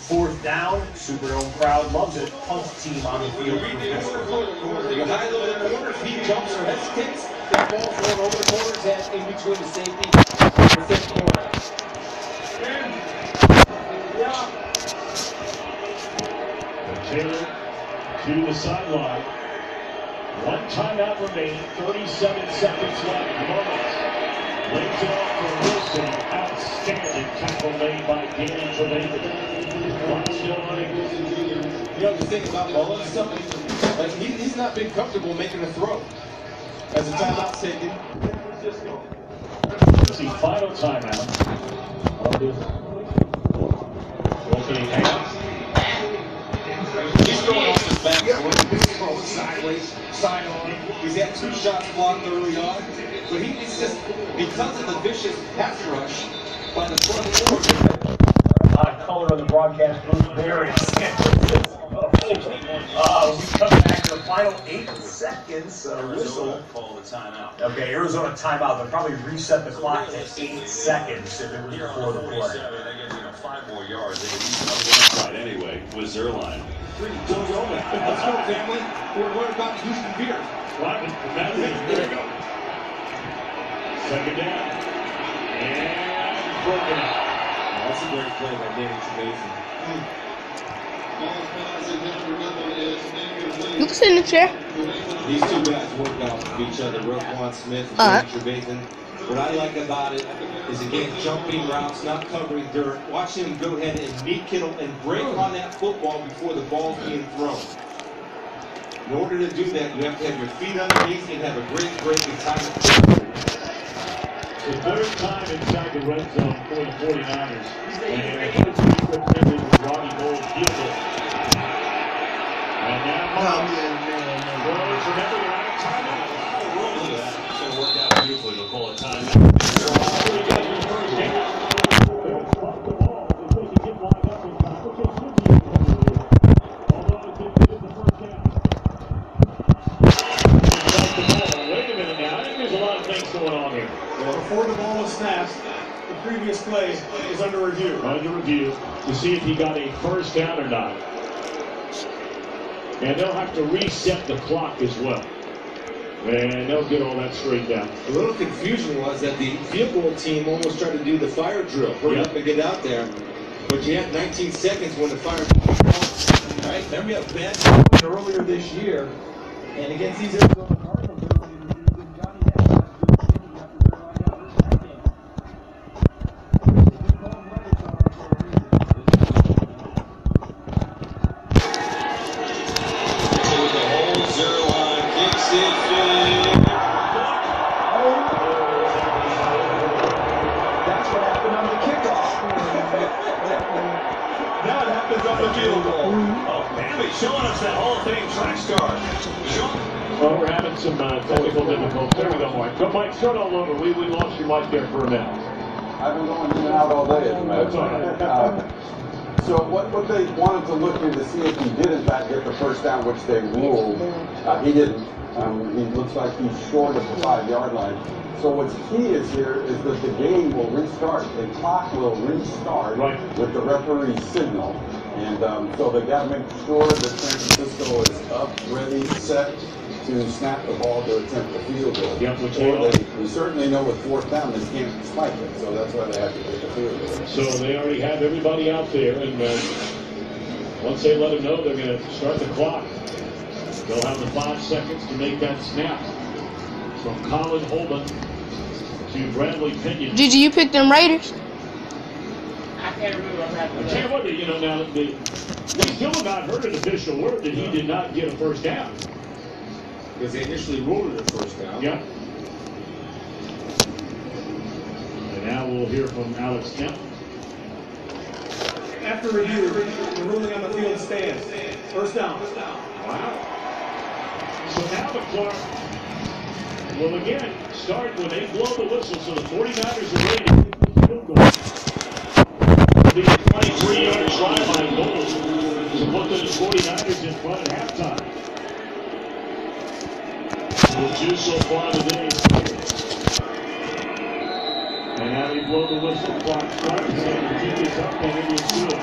4th down, Superdome crowd loves it. Punt team on the field for Pittsburgh. They go high over the corner, feet jumps or hesitates. That ball's going over the corner's head in between the safety and the 5th corner. Taylor to the sideline. 1 timeout remaining, 37 seconds left. Moments. Lays it off for Wilson. Outstanding tackle made by Danny Trevathan. Clock still running. You know the thing about Mullen stuff? Like he's not been comfortable making a throw. As a timeout taken. It's the final timeout. Opening hands. He's throwing off his back. He's throwing sideways, side on. He's had 2 shots blocked early on. But it's just because of the vicious pass rush by the front four. A lot of color on the broadcast booth there in San Francisco. We come back to the final 8 seconds. Whistle. Call the timeout. Okay, Arizona timeout. They'll probably reset the clock to 8 seconds if it was before the play. They get 5 more yards. They get right anyway with Zerline. Let's go, family. We're worried about Houston beer. There you go. 2nd down. And broken up. That's a great play by Danny Trevathan. You can sit in the chair. These 2 guys work out with each other, Roquan Smith and Danny Trevathan. What I like about it is, again, jumping routes, not covering dirt. Watch him go ahead and meet Kittle and break on that football before the ball's being thrown. In order to do that, you have to have your feet underneath and have a great breaking time. The 3rd time inside the red zone for the 49ers. And Ronnie Gold field goal. And now, remember, they're out of timeout. It's going to work out beautifully. They'll call it timeout. Wait a minute now. I think there's a lot of things going on here. Before the ball was snapped, the previous play is under review. Under review to see if he got a 1st down or not. And they'll have to reset the clock as well. And they'll get all that straightened out. A little confusion was that the field goal team almost tried to do the fire drill. Hurry up and get out there. But you had 19 seconds when the fire drill was on. Right? Remember, you have bad earlier this year. And against these Arizona Cardinals, Johnny had That's what happened on the kickoff. Now it happens on the field goal. Oh, Bambi showing us that Hall of Fame track star. Well, we're having some technical difficulties. There we go, Mike. Go, Mike, start all over. We lost your mic there for a minute. I've been going in and out all day, as a matter of fact. So what they wanted to look into to see if he did in fact get the 1st down, which they ruled. He didn't. He looks like he's short of the 5-yard line. So what's key is here is that the game will restart. The clock will restart with the referee's signal. And so they got to make sure that San Francisco is up, ready, set to snap the ball to attempt the field goal. Yep, we certainly know with 4th down they can't spike it, so that's why they have to take the field goal. So they already have everybody out there, and once they let them know, they're going to start the clock. They'll have the 5 seconds to make that snap. From Colin Holman to Bradley Pinion. Gigi, you picked them Raiders? I can't remember what happened. I tell you what, now, we still have not heard an official word that he did not get a 1st down. Because they initially ruled it a 1st down. Yeah. And now we'll hear from Alex Kemp. After review, the ruling on the field stands. 1st down. Wow. So now the clock will again start when they blow the whistle, so the 49ers are ready to kick the field goal. The 23-yard try by Gold to put the 49ers in front at halftime. We'll do so far today. And now they blow the whistle, clock starts, and the kick is up, and it is good.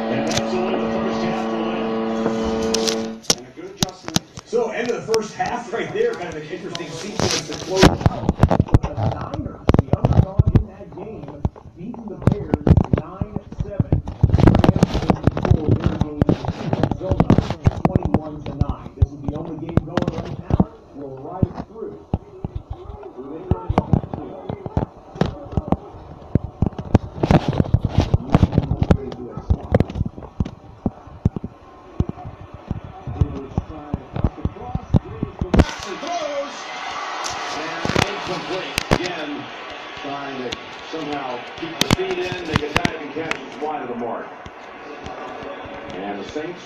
And that's the way the first half will end. And a good adjustment. So, end of the first half right there. Kind of an interesting sequence to close out. The Niners, the underdog in that game, beating the Bears 9-7. Arizona 21-9. This is the only game going right now. We'll ride it through. Again, trying to somehow keep the feet in. They get back and catch it wide of the mark. And the Saints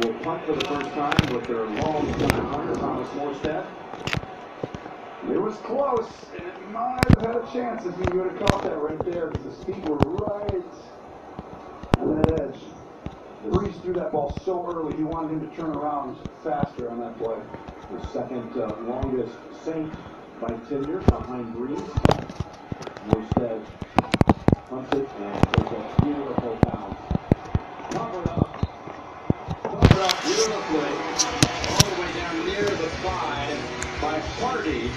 will punt for the first time with their long-time runner, Thomas Morstead. It was close, and it might have had a chance if he would have caught that right there, because his feet were right on that edge. Breeze threw that ball so early, he wanted him to turn around faster on that play. The second longest Saint by tenure behind Breeze. Morstead punts it and takes a beautiful bounce. Covered up beautifully, all the way down near the 5 by Hardy.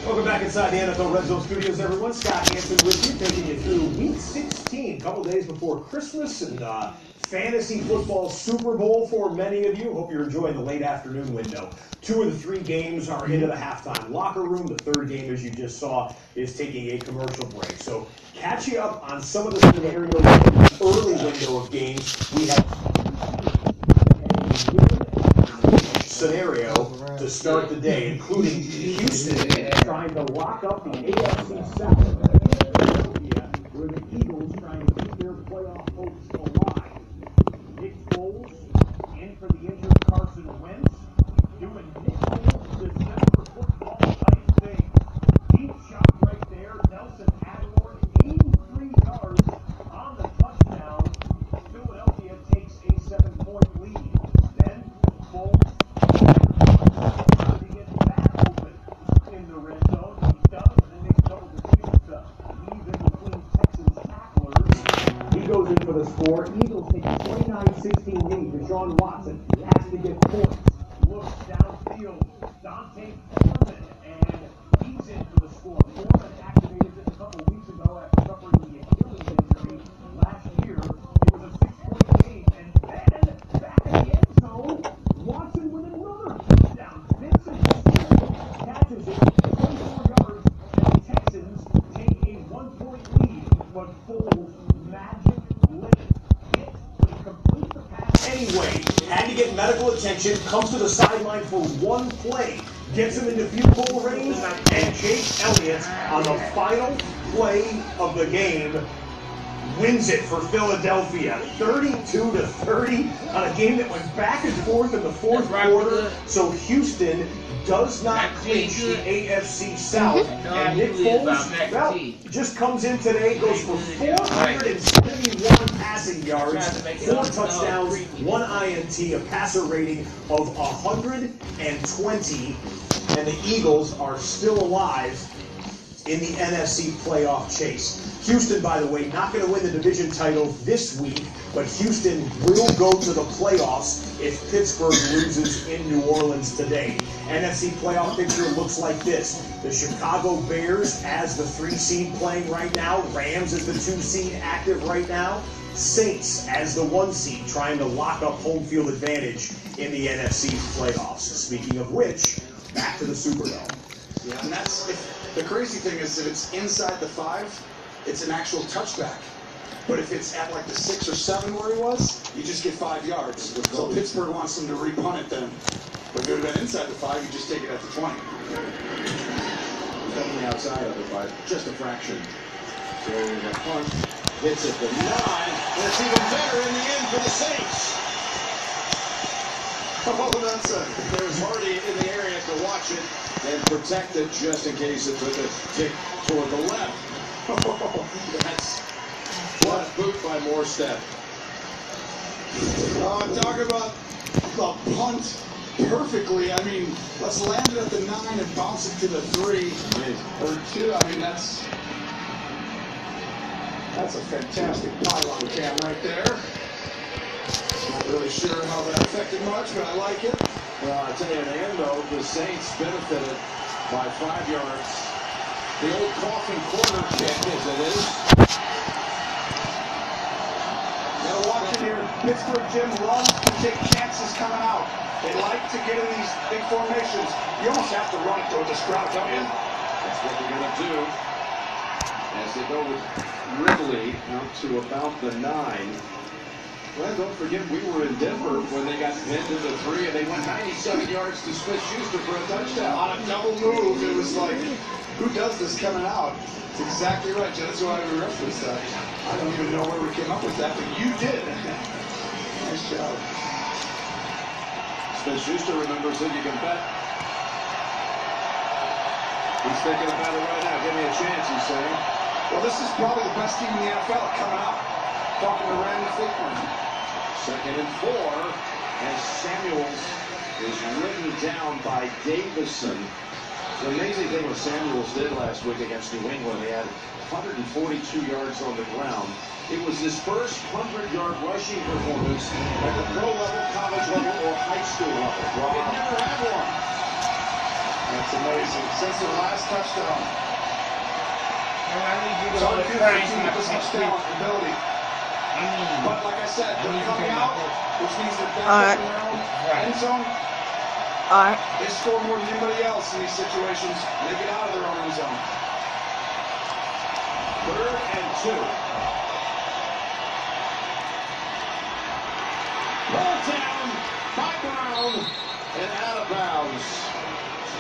Welcome back inside the NFL Red Zone Studios, everyone. Scott Hansen with you, taking you through Week 16, a couple days before Christmas, and fantasy football Super Bowl for many of you. Hope you're enjoying the late afternoon window. 2 of the 3 games are into the halftime locker room. The third game, as you just saw, is taking a commercial break. So catch you up on some of the scenarios in the early window of games. We have scenario to start the day, including Houston trying to lock up the AFC South, where the Eagles trying to keep their playoff hopes alive. Nick Foles in for the injured Carson Wentz, doing Nick Foles December football type thing. Deep shot right there. Nelson Aguilar, 83 yards on the touchdown. Philadelphia takes a 7-point lead. Then Foles to get back open in the red zone. He does, and then makes a couple decisions to leave in between Texans tacklers. He goes in for the score. Eagles take a 29-16 lead. Deshaun Watson has to get points. Looks downfield. Dante Foreman, and he's in for the score. Foreman activated just a couple weeks ago after suffering the Achilles injury last year. It was a 6-point game, and then back in the end zone, Watson with another touchdown. Vincent catches it, 24 yards, and the Texans take a 1-point lead. But Foles magic lit it to complete the pass. Anyway, had to get medical attention, comes to the sideline for one play, gets him into field goal range, and Chase Elliott on the final play of the game wins it for Philadelphia, 32-30 on a game that went back and forth in the fourth quarter. So Houston does not clinch the AFC South, and Nick Foles, well, just comes in today, goes for 471 passing yards, 4 touchdowns, 1 INT, a passer rating of 120, and the Eagles are still alive in the NFC playoff chase. Houston, by the way, not going to win the division title this week, but Houston will go to the playoffs if Pittsburgh loses in New Orleans today. NFC playoff picture looks like this. The Chicago Bears as the 3 seed playing right now. Rams as the 2 seed active right now. Saints as the 1 seed trying to lock up home field advantage in the NFC playoffs. Speaking of which, back to the Superdome. Yeah, and that's, the crazy thing is that it's inside the 5, it's an actual touchback. But if it's at like the 6 or 7 where he was, you just get 5 yards. So Pittsburgh wants him to repunt it then. But if it would have been inside the 5, you just take it at the 20. Definitely outside of the 5, just a fraction. So the punt hits at the 9, and it's even better in the end for the Saints. Oh, that's it. There's Hardy in the area to watch it and protect it just in case it took a tick toward the left. That's what boot by Morstead. Talk about the punt perfectly. I mean, let's land it at the 9 and bounce it to the 3 or 2. I mean, that's That's a fantastic pylon cam right there. Not really sure how that affected much, but I like it. Well, I tell you, in the end, though, the Saints benefited by 5 yards. The old coffin corner kick, as it is. Gotta watch it here. Pittsburgh Jim loves to take chances coming out. They like to get in these big formations. You almost have to run it toward this crowd, don't you? That's what they're going to do. As they go with Ridley out to about the 9. Well, don't forget, we were in Denver when they got pinned to the 3, and they went 97 yards to Smith-Schuster for a touchdown. On a double move, it was like, who does this coming out? It's exactly right, Joe. That's why we referenced that. I don't even know where we came up with that, but you did. Nice job. Smith-Schuster remembers that you can bet. He's thinking about it right now. Give me a chance, he's saying. Well, this is probably the best team in the NFL coming out. Talking to Randy Fickman. 2nd and 4 as Samuels is ridden down by Davison. The amazing thing what Samuels did last week against New England, he had 142 yards on the ground. It was his first 100-yard rushing performance at the pro level, college level, or high school level. Wow. He never had one. That's amazing. Since their last touchdown. And I need you to It's go hard to to Christ team with this much talent and ability. But like I said, they're coming out, which means they're back up in their own end zone. Alright. They score more than anybody else in these situations. They get out of their own end zone. 3rd and 2. Ball down by Brown and out of bounds.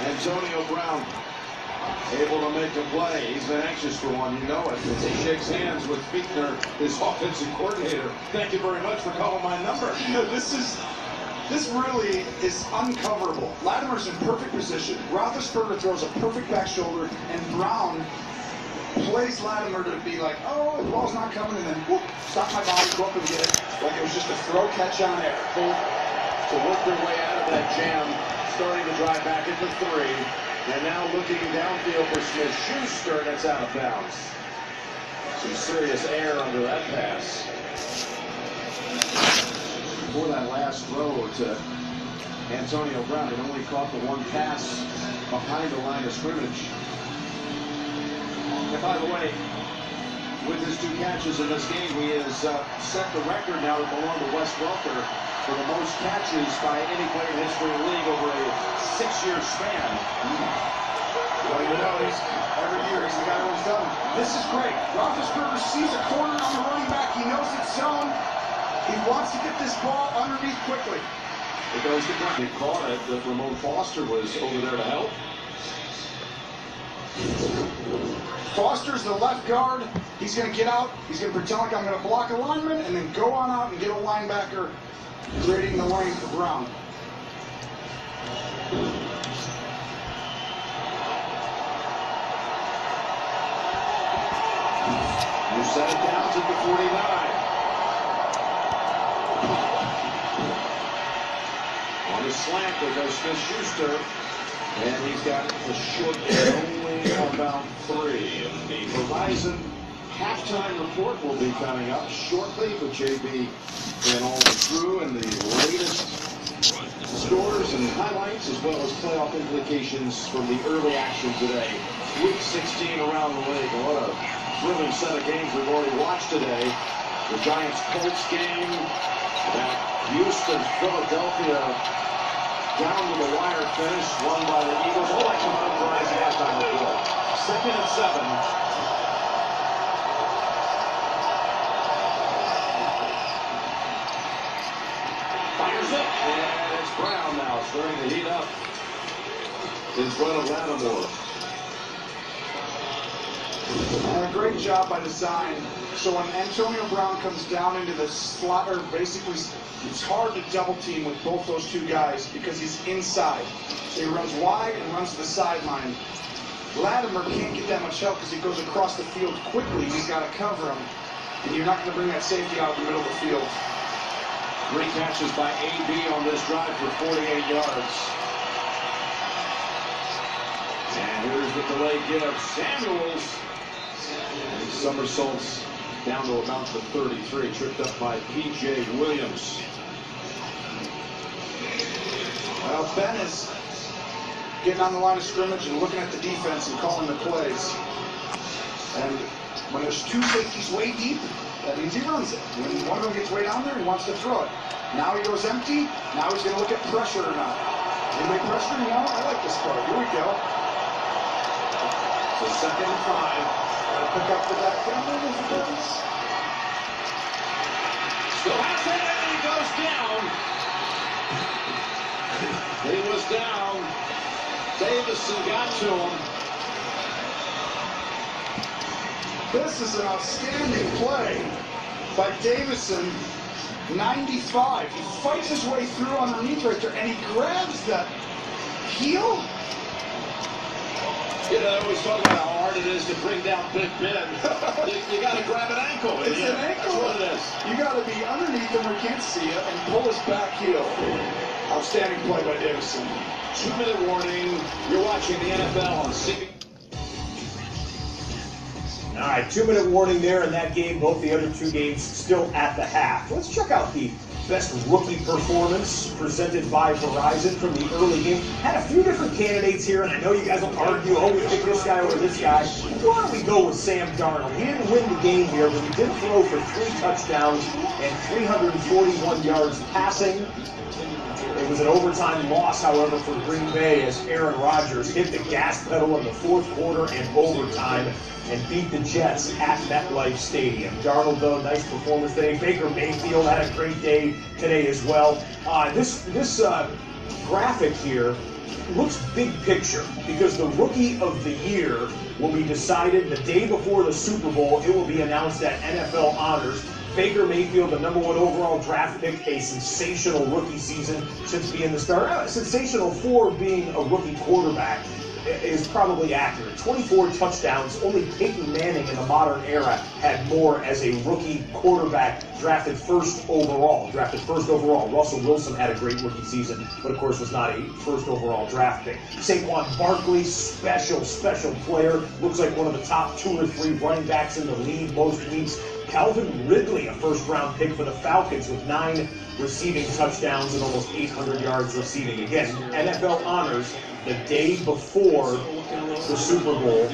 Antonio Brown able to make a play. He's been anxious for one, you know it, as he shakes hands with Fichtner, his offensive coordinator. Thank you very much for calling my number. This really is uncoverable. Latimer's in perfect position. Roethlisberger throws a perfect back shoulder, and Brown plays Latimer to be like, oh, the ball's not coming, and then whoop, stop my body, go up and get it. Like it was just a throw catch on air. To work their way out of that jam, starting to drive back into 3. And now looking downfield for Smith-Schuster, and it's out of bounds. Some serious air under that pass. Before that last throw to Antonio Brown, he only caught the one pass behind the line of scrimmage. And by the way, with his 2 catches in this game, he has set the record now that belonged to Wes Welker for the most catches by any player in history of the league over a 6-year span. Well, you know, every year he's the guy who's done it. This is great. Roethlisberger sees a corner on the running back. He knows it's zone. He wants to get this ball underneath quickly. It goes to Brown. He caught it that Ramon Foster was over there to help. Foster's the left guard. He's going to get out. He's going to pretend like I'm going to block a lineman and then go on out and get a linebacker, creating the lane for Brown. You set it down to the 49. On the slant, there goes Smith-Schuster. And he's got a short only about 3. The Verizon halftime report will be coming up shortly with JB and all the crew and the latest scores and highlights, as well as playoff implications from the early action today. Week 16 around the league. What a thrilling set of games we've already watched today. The Giants-Colts game, that Houston-Philadelphia down to the wire finish, won by the Eagles. All that coming up for his halftime report. 2nd and 7. Fires it, and it's Brown now starting to heat up in front of Lattimore. And a great job by design. So when Antonio Brown comes down into the slot, or basically it's hard to double team with both those 2 guys because he's inside. So he runs wide and runs to the sideline. Latimer can't get that much help because he goes across the field quickly. He's got to cover him. And you're not going to bring that safety out of the middle of the field. 3 catches by AB on this drive for 48 yards. And here's the delay give. Samuels somersaults down to about the 33, tripped up by P.J. Williams. Well, Ben is getting on the line of scrimmage and looking at the defense and calling the plays. And when there's two safeties way deep, that means he runs it. When one of them gets way down there, he wants to throw it. Now he goes empty. Now he's going to look at pressure or not. Anybody pressure? No, I like this part. Here we go. So 2nd and 5. Pick up the back down as he does. Still has it, and he goes down. He was down. Davison got to him. This is an outstanding play by Davison. 95. He fights his way through underneath right there, and he grabs the heel. You know, we talk about how hard it is to bring down Big Ben. you got to grab an ankle. It's an ankle. That's what it is. You got to be underneath him where he can't see it and pull his back heel. Outstanding play by Davison. 2-minute warning. You're watching the NFL on CBS. All right, 2-minute warning there in that game. Both the other two games still at the half. Let's check out the best rookie performance presented by Verizon from the early game. Had a few different candidates here, and I know you guys will argue, oh, we pick this guy over this guy. Why don't we go with Sam Darnold? He didn't win the game here, but he did throw for 3 touchdowns and 341 yards passing. It was an overtime loss, however, for Green Bay as Aaron Rodgers hit the gas pedal in the 4th quarter and overtime and beat the Jets at MetLife Stadium. Darnold, though, nice performance today. Baker Mayfield had a great day today as well. This graphic here looks big picture because the Rookie of the Year will be decided the day before the Super Bowl. It will be announced at NFL Honors. Baker Mayfield, the #1 overall draft pick, a sensational rookie season since being the starter. Sensational for being a rookie quarterback is probably accurate. 24 touchdowns. Only Peyton Manning in the modern era had more as a rookie quarterback drafted first overall. Russell Wilson had a great rookie season, but of course was not a first overall draft pick. Saquon Barkley, special player. Looks like one of the top 2 or 3 running backs in the league most weeks. Calvin Ridley, a first-round pick for the Falcons with 9 receiving touchdowns and almost 800 yards receiving. Again, NFL Honors the day before the Super Bowl.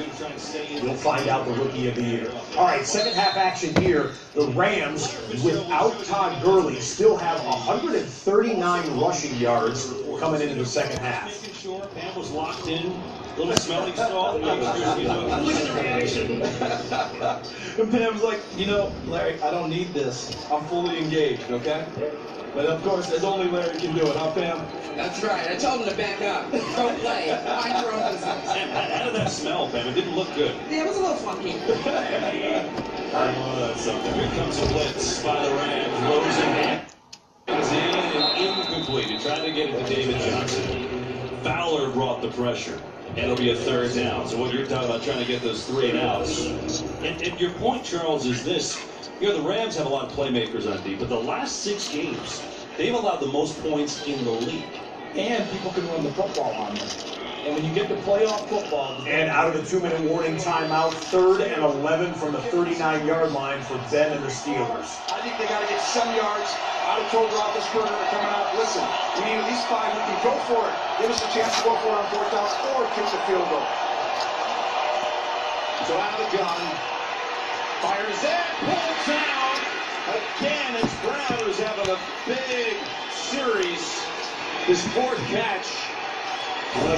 We'll find out the Rookie of the Year. All right, second half action here. The Rams, without Todd Gurley, still have 139 rushing yards coming into the second half. Making sure Pam was locked in. Little smelling salt. Look at the reaction. And Pam's like, you know, Larry, I don't need this. I'm fully engaged, okay? But of course, as only Larry can do it, huh, Pam? That's right. I told him to back up. Don't play. Mind your own business. How did that smell, Pam? It didn't look good. Yeah, it was a little funky. That's something. Here comes a blitz by the Rams. Rosen is in and incomplete. He tried to get it to David Johnson. Fowler brought the pressure. And it'll be a 3rd down. So what you're talking about, trying to get those 3 and outs. And your point, Charles, is this. You know, the Rams have a lot of playmakers on D, but the last 6 games, they've allowed the most points in the league. And people can run the football on them. And when you get to playoff football... And out of the 2-minute warning timeout, 3rd and 11 from the 39-yard line for Ben and the Steelers. I think they got to get some yards. I would have told Roethlisberger coming out, listen, we need at least 5. We can go for it. Give us a chance to go for it on 4th down or kick the field goal. So out of the gun. Fires in. Pulled down. Again, it's Brown who's having a big series. His 4th catch.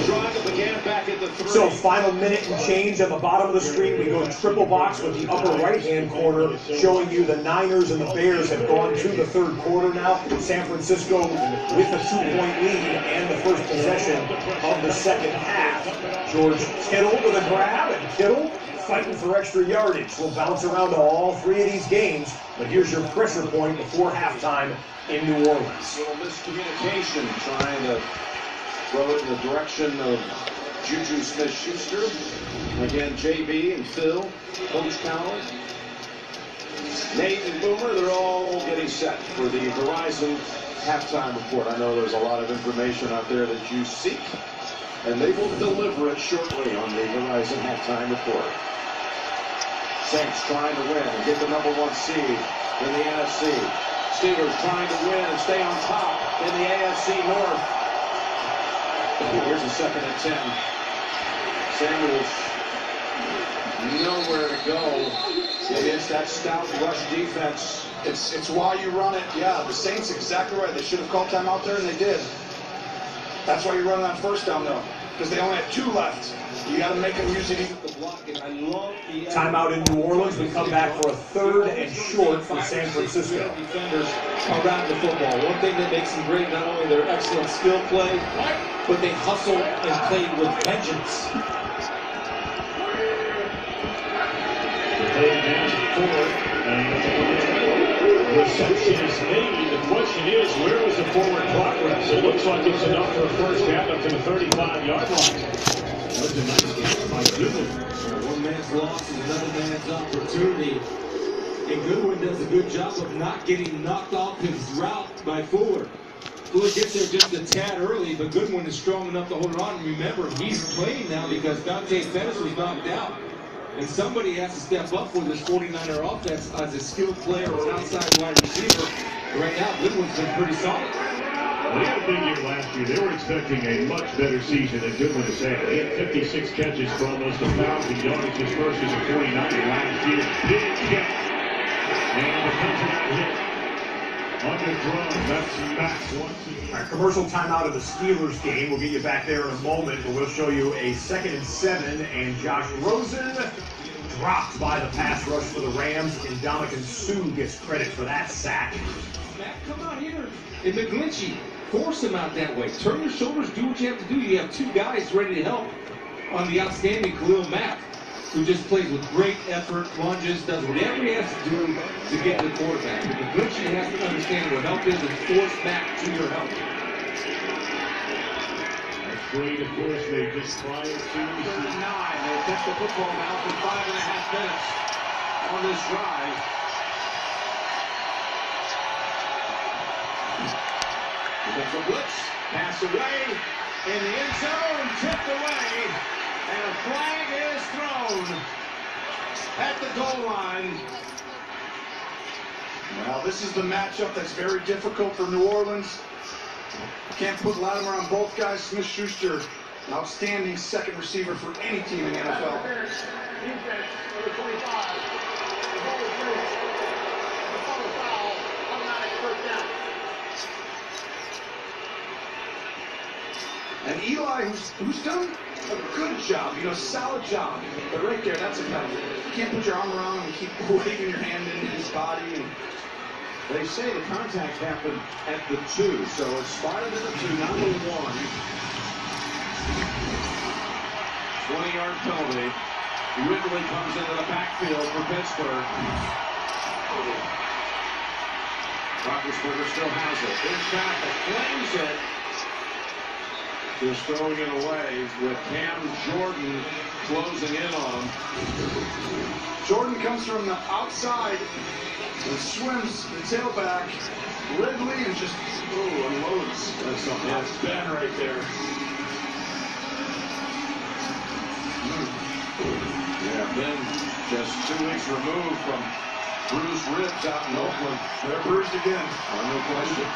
Drive up again back at the 3. So final minute and change on the bottom of the screen. We go triple box with the upper right-hand corner showing you the Niners and the Bears have gone to the 3rd quarter now. San Francisco with a 2-point lead and the first possession of the second half. George Kittle with a grab, and Kittle fighting for extra yardage. We'll bounce around to all 3 of these games, but here's your pressure point before halftime in New Orleans. Little miscommunication trying to throw it in the direction of Juju Smith-Schuster. Again, JB and Phil, Coach Coward, Nate and Boomer, they're all getting set for the Verizon halftime report. I know there's a lot of information out there that you seek, and they will deliver it shortly on the Verizon halftime report. Saints trying to win and get the #1 seed in the NFC. Steelers trying to win and stay on top in the AFC North. Here's a 2nd and 10. Samuels nowhere to go against that stout rush defense. It's why you run it. Yeah, the Saints exactly right. They should have called timeout there, and they did. That's why you run it on 1st down, though, because they only have 2 left. You got to make them use it. The blocking. I love the Timeout in New Orleans. We come back for a 3rd and short for San Francisco. Defenders around the football. One thing that makes them great, not only their excellent skill play, but they hustle and play with vengeance. Reception is made. The question is, where was the forward progress? It looks like it's enough for a 1st down up to the 35-yard line. That was a nice game by Goodwin. One man's loss is another man's opportunity. And Goodwin does a good job of not getting knocked off his route by Fuller. Fuller gets there just a tad early, but Goodwin is strong enough to hold it on. And remember, he's playing now because Dante Pettis was knocked out. And somebody has to step up for this 49er offense as a skilled player or an outside wide receiver. Right now, Goodwin's been pretty solid. Well, he had a big year last year. They were expecting a much better season than Goodwin has had. He had 56 catches for almost 1,000 yards his first as a 49er last year. Big hit. And the defensive hit. Underthrown. That's Max once again. All right, commercial timeout of the Steelers game. We'll get you back there in a moment, but we'll show you a 2nd and 7, and Josh Rosen dropped by the pass rush for the Rams, and Dominican Sue gets credit for that sack. Matt, come out here. And McGlinchey, force him out that way. Turn your shoulders, do what you have to do. You have 2 guys ready to help on the outstanding Khalil Mack, who just plays with great effort, lunges, does whatever he has to do to get to the quarterback. But McGlinchey has to understand what help is and force Mack to your help. That's great, of course. They just prior to 3rd and 9. They pick the football now for 5.5 minutes on this drive. That's a blitz. Pass away in the end zone. Tipped away. And a flag is thrown at the goal line. Well, this is the matchup that's very difficult for New Orleans. Can't put Latimer on both guys. Smith-Schuster, an outstanding 2nd receiver for any team in the NFL. And Eli, who's done a good job, solid job. But right there, that's a penalty. You can't put your arm around him and keep waving your hand in his body. And they say the contact happened at the 2, so it started at the 2, not the 1. 20-yard penalty. Ridley comes into the backfield for Pittsburgh. Roethlisberger still has it. In traffic, claims it. Just throwing it away with Cam Jordan closing in on him. Jordan comes from the outside and swims the tailback. Ridley and just unloads. That's something. That's Ben right there. Yeah, Ben just 2 weeks removed from bruised ribs out in Oakland. They're bruised again. No question.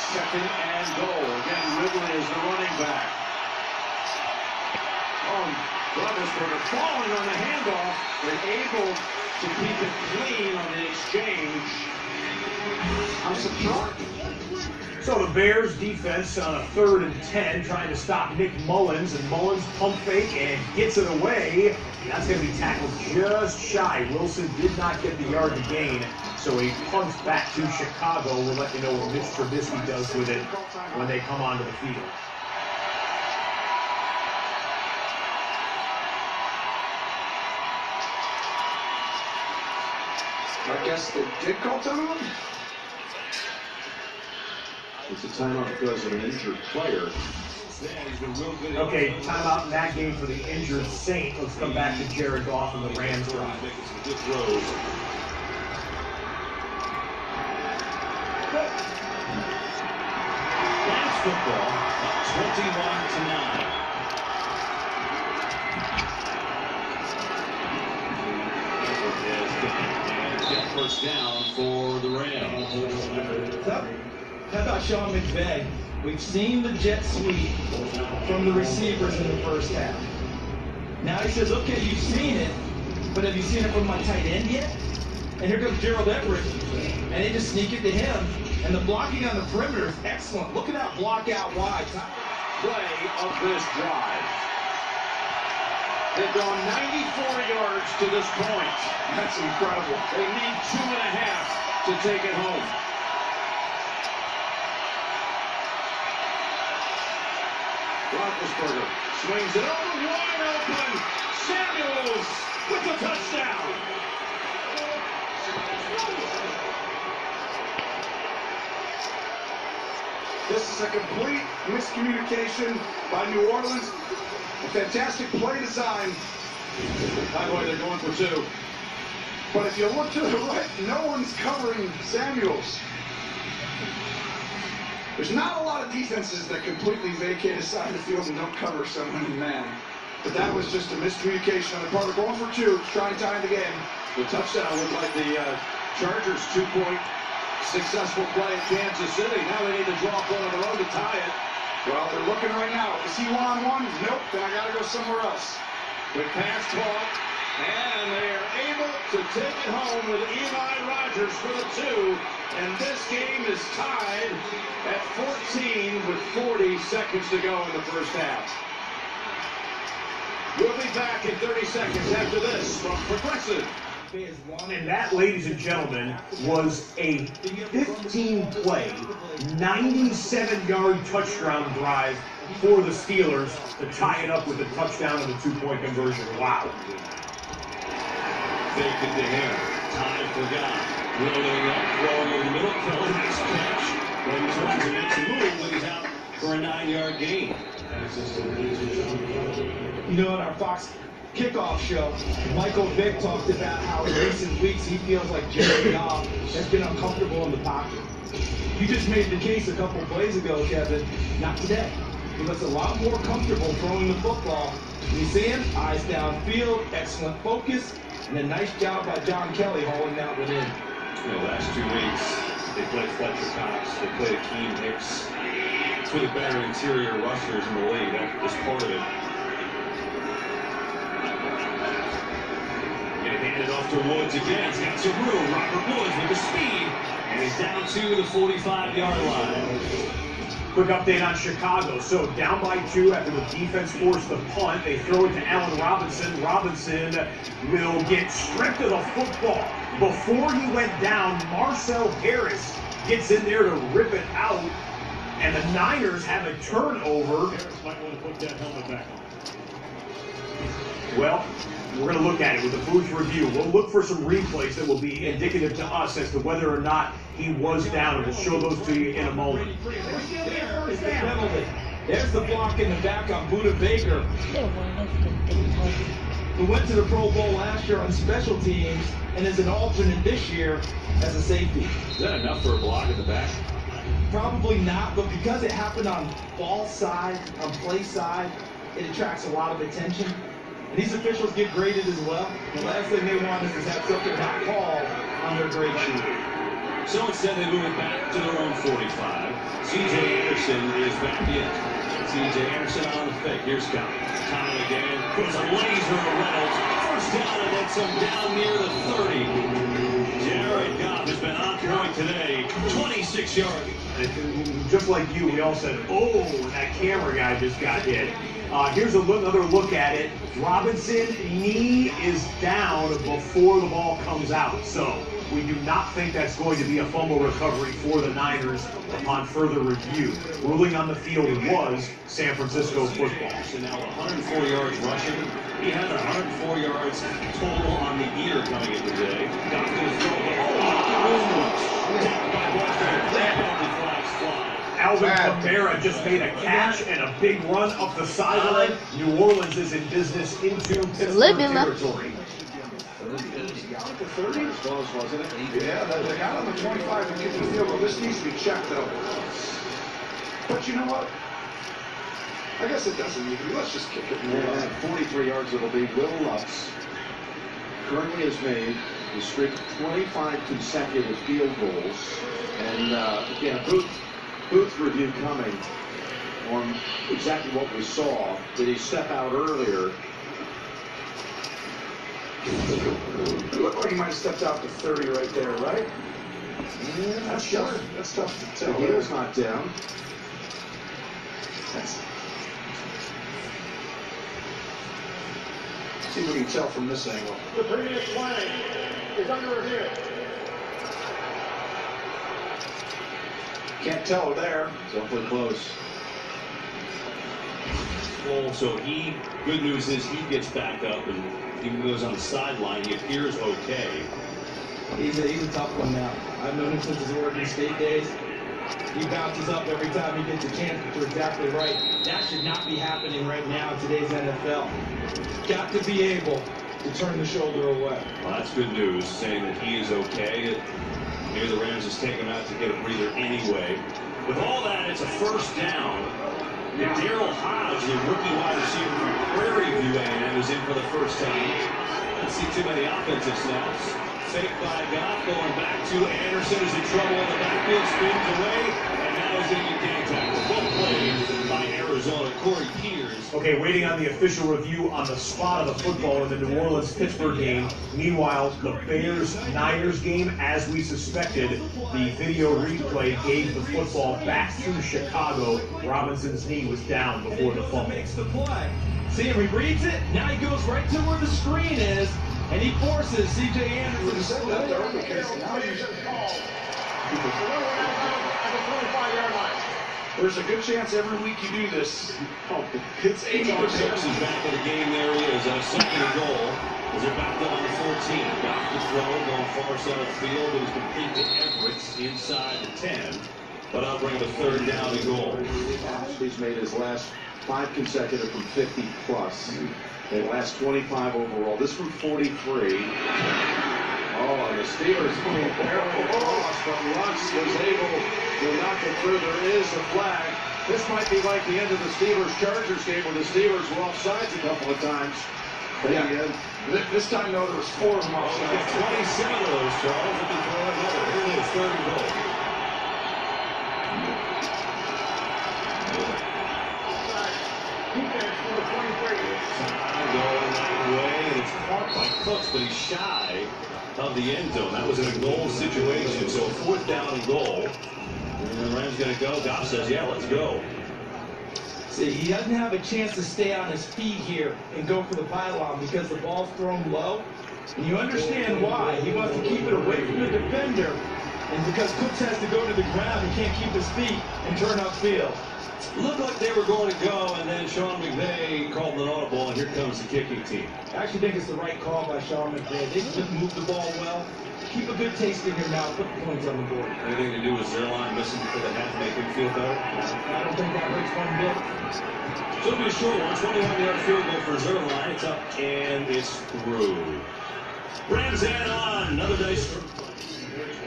2nd and goal. Again, Ridley is the running back. Roethlisberger falling on the handoff, but able to keep it clean on the exchange. I'm surprised. So the Bears defense on a 3rd and 10 trying to stop Nick Mullins, and Mullins pump fake and gets it away. That's going to be tackled just shy. Wilson did not get the yard to gain, so he punts back to Chicago. We'll let you know what Mitch Trubisky does with it when they come onto the field. I guess they did call timeout. It's a timeout because of an injured player. Okay, timeout in that game for the injured Saint. Let's come back to Jared Goff and the Rams drive. Good throws. Rams football, 21-9. And get first down for the Rams. How about Sean McVay? We've seen the jet sweep from the receivers in the first half. Now he says, okay, you've seen it, but have you seen it from my tight end yet? And here comes Gerald Everett, and they just sneak it to him. And the blocking on the perimeter is excellent. Look at that block out wide. Play of this drive. They've gone 94 yards to this point. That's incredible. They need 2.5 to take it home. Roethlisberger swings it over, wide open. Samuels with the touchdown. This is a complete miscommunication by New Orleans. A fantastic play design. By the way, they're going for 2. But if you look to the right, no one's covering Samuels. There's not a lot of defenses that completely vacate a side of the field and don't cover someone in man. But that was just a miscommunication on the part of going for 2, trying to tie the game. The touchdown looked like the Chargers' 2-point successful play in Kansas City. Now they need to draw up one on their own to tie it. Well, they're looking right now. Is he one-on-one? Nope, then I got to go somewhere else. Quick pass caught, and they are able to take it home with Eli Rogers for the 2. And this game is tied at 14 with 40 seconds to go in the first half. We'll be back in 30 seconds after this from Progressive. And that, ladies and gentlemen, was a 15-play, 97-yard touchdown drive for the Steelers to tie it up with a touchdown and a 2-point conversion. Wow. Fake it to him. Time forgot. Rolling up, throwing in the middle. Kelly, nice catch. When he turns and makes a move, but he's out for a 9-yard gain. You know, in our Fox kickoff show, Michael Vick talked about how in recent weeks he feels like Jared Goff has been uncomfortable in the pocket. You just made the case a couple plays ago, Kevin. Not today. He looks a lot more comfortable throwing the football. You see him, eyes downfield, excellent focus, and a nice job by John Kelly hauling that one in. The last 2 weeks, they played Fletcher Cox, they played Akeem Hicks. Two of the better interior rushers in the league. That was part of it. Getting handed off to Woods again. He's got some room. Robert Woods with the speed. And he's down to the 45-yard line. Quick update on Chicago. So down by 2 after the defense forced the punt. They throw it to Allen Robinson. Robinson will get stripped of the football. Before he went down, Marcel Harris gets in there to rip it out. And the Niners have a turnover. Harris might want to put that helmet back on. Well, we're going to look at it with the booth review. We'll look for some replays that will be indicative to us as to whether or not he was down, and we'll show those to you in a moment. There's the penalty. There's the block in the back on Buda Baker, who went to the Pro Bowl last year on special teams and is an alternate this year as a safety. Is that enough for a block in the back? Probably not, but because it happened on ball side, on play side, it attracts a lot of attention. And these officials get graded as well. The last thing they want is to have something not called on their grade sheet. So instead they move it back to their own 45. C.J. Anderson is back in. C.J. Anderson on the fake. Here's Scott. Time again. Puts a laser to Reynolds. First down, and it's him down near the 30. Jared Goff has been on point today. 26 yards. Just like you, we all said, oh, that camera guy just got hit. Here's another look at it. Robinson, knee is down before the ball comes out. So we do not think that's going to be a fumble recovery for the Niners upon further review. Ruling on the field was San Francisco football. So now 104 yards rushing. He had 104 yards total on the year coming into the day. Got to the throw. Tapped by Butler. Alvin Kamara just made a catch and a big run up the sideline. New Orleans is in business into Pittsburgh territory. The 30 as well as wasn't it? Yeah, they got on the 25 and kicked the field goal. This needs to be checked though. But you know what? I guess it doesn't need to be. Let's just kick it. 43 yards it'll be. Will Lutz. currently has made a streak of 25 consecutive field goals. And again, Booth review coming on exactly what we saw. Did he step out earlier? It looked like he might have stepped out to 30 right there, right? Yeah, That's tough. That's tough to tell. The heel's not down. See if we can tell from this angle. The previous play is under review. Can't tell there. It's awfully close. Well, so good news is he gets back up, and even though he's on the sideline, he appears okay. He's a tough one now. I've known him since his Oregon State days. He bounces up every time he gets a chance, but you're exactly right. That should not be happening right now in today's NFL. Got to be able to turn the shoulder away. Well, that's good news, saying that he is okay. Maybe the Rams just take him out to get a breather anyway. With all that, it's a first down. Daryl Hodge, the rookie wide receiver from Prairie View A&M, is in for the first time. Don't see too many offensive snaps. Fake by Goff, going back to Anderson, is in trouble in the backfield, spins away, and now he's going to get gang tackled. Well played by Arizona, Corey Peters. Okay, waiting on the official review on the spot of the football in the New Orleans-Pittsburgh game. Meanwhile, the Bears-Niners game, as we suspected, the video replay gave the football back to Chicago. Robinson's knee was down before the fumble. Makes the play. See him, he reads it. Now he goes right to where the screen is, and he forces C.J. Anderson to said that though, because now there's a good chance every week you do this. It's 80%. Is back in the game area as a second and goal. As they're back up on the 14. Got the throw, going far side of the field. It was complete to Everett inside the 10. But I'll bring the third down and goal. He's made his last 5 consecutive from 50 plus. The last 25 overall. This from 43. Oh, and the Steelers barely lost, but Lutz was able to knock it through. There is a flag. This might be like the end of the Steelers-Chargers game where the Steelers were offsides a couple of times. Yeah. This time, though, there was 4 of them offside. 27 of those, Charles. If you throw another, here it is, third and goal. Going that way, and it's caught by Cooks, but he's shy of the end zone. That was in a goal situation, so fourth down and goal. And the Rams going to go. Goff says, yeah, let's go. See, he doesn't have a chance to stay on his feet here and go for the pylon because the ball's thrown low. And you understand why. He wants to keep it away from the defender. And because Cooks has to go to the ground, he can't keep his feet and turn upfield. Looked like they were going to go, and then Sean McVay called an audible, and here comes the kicking team. I actually think it's the right call by Sean McVay. They just move the ball well. Keep a good taste in your mouth. Put the points on the board. Anything to do with Zerline missing for the half make him feel better? I don't think that hurts one bit. So it'll be a short one. 21-yard field goal for Zerline. It's up, and it's through. Rams add on. Another nice.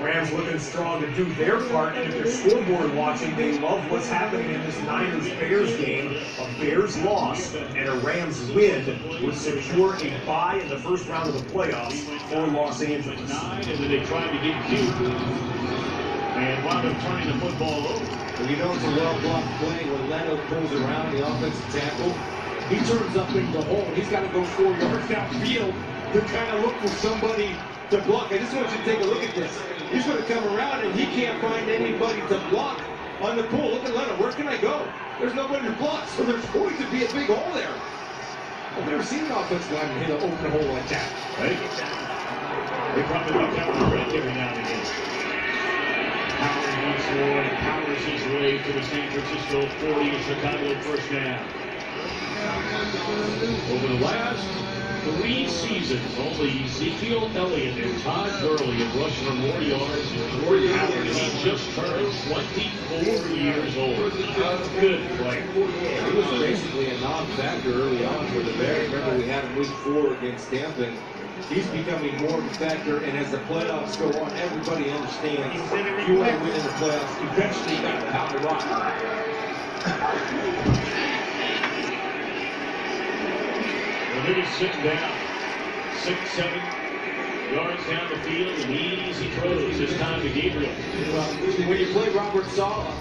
Rams looking strong to do their part, and if you're scoreboard watching, they love what's happening in this Niners-Bears game. A Bears loss and a Rams win would secure a bye in the first round of the playoffs for Los Angeles. 9, and then they tried to get cute and wound up turning the football over. Well, you know it's a well-blocked play when Leno pulls around the offensive tackle. He turns up into the hole, and he's got to go 4 yards downfield to kind of look for somebody to block. I just want you to take a look at this. He's going to come around, and he can't find anybody to block on the pull. Look at Leno. Where can I go? There's nobody to block, so there's going to be a big hole there. I've never seen an offensive lineman hit an open hole like that. Right? They probably look out for Rick every now and again. Howard once more and powers his way to the San Francisco 40 and Chicago first down. Over the last 3 seasons, only Ezekiel Elliott and Todd Gurley have rushed for more yards than Jordan Howard, and he just turned 24 years old. Good player. He was basically a non-factor early on for the Bears. Remember, we had him week 4 against Tampa. He's becoming more of a factor, and as the playoffs go on, everybody understands if you want to win in the playoffs, eventually you got to pound the rock. Well, maybe 6 down. 6, 7. Yards down the field and easy throws this time to Gabriel. Well, when you play Robert Saleh,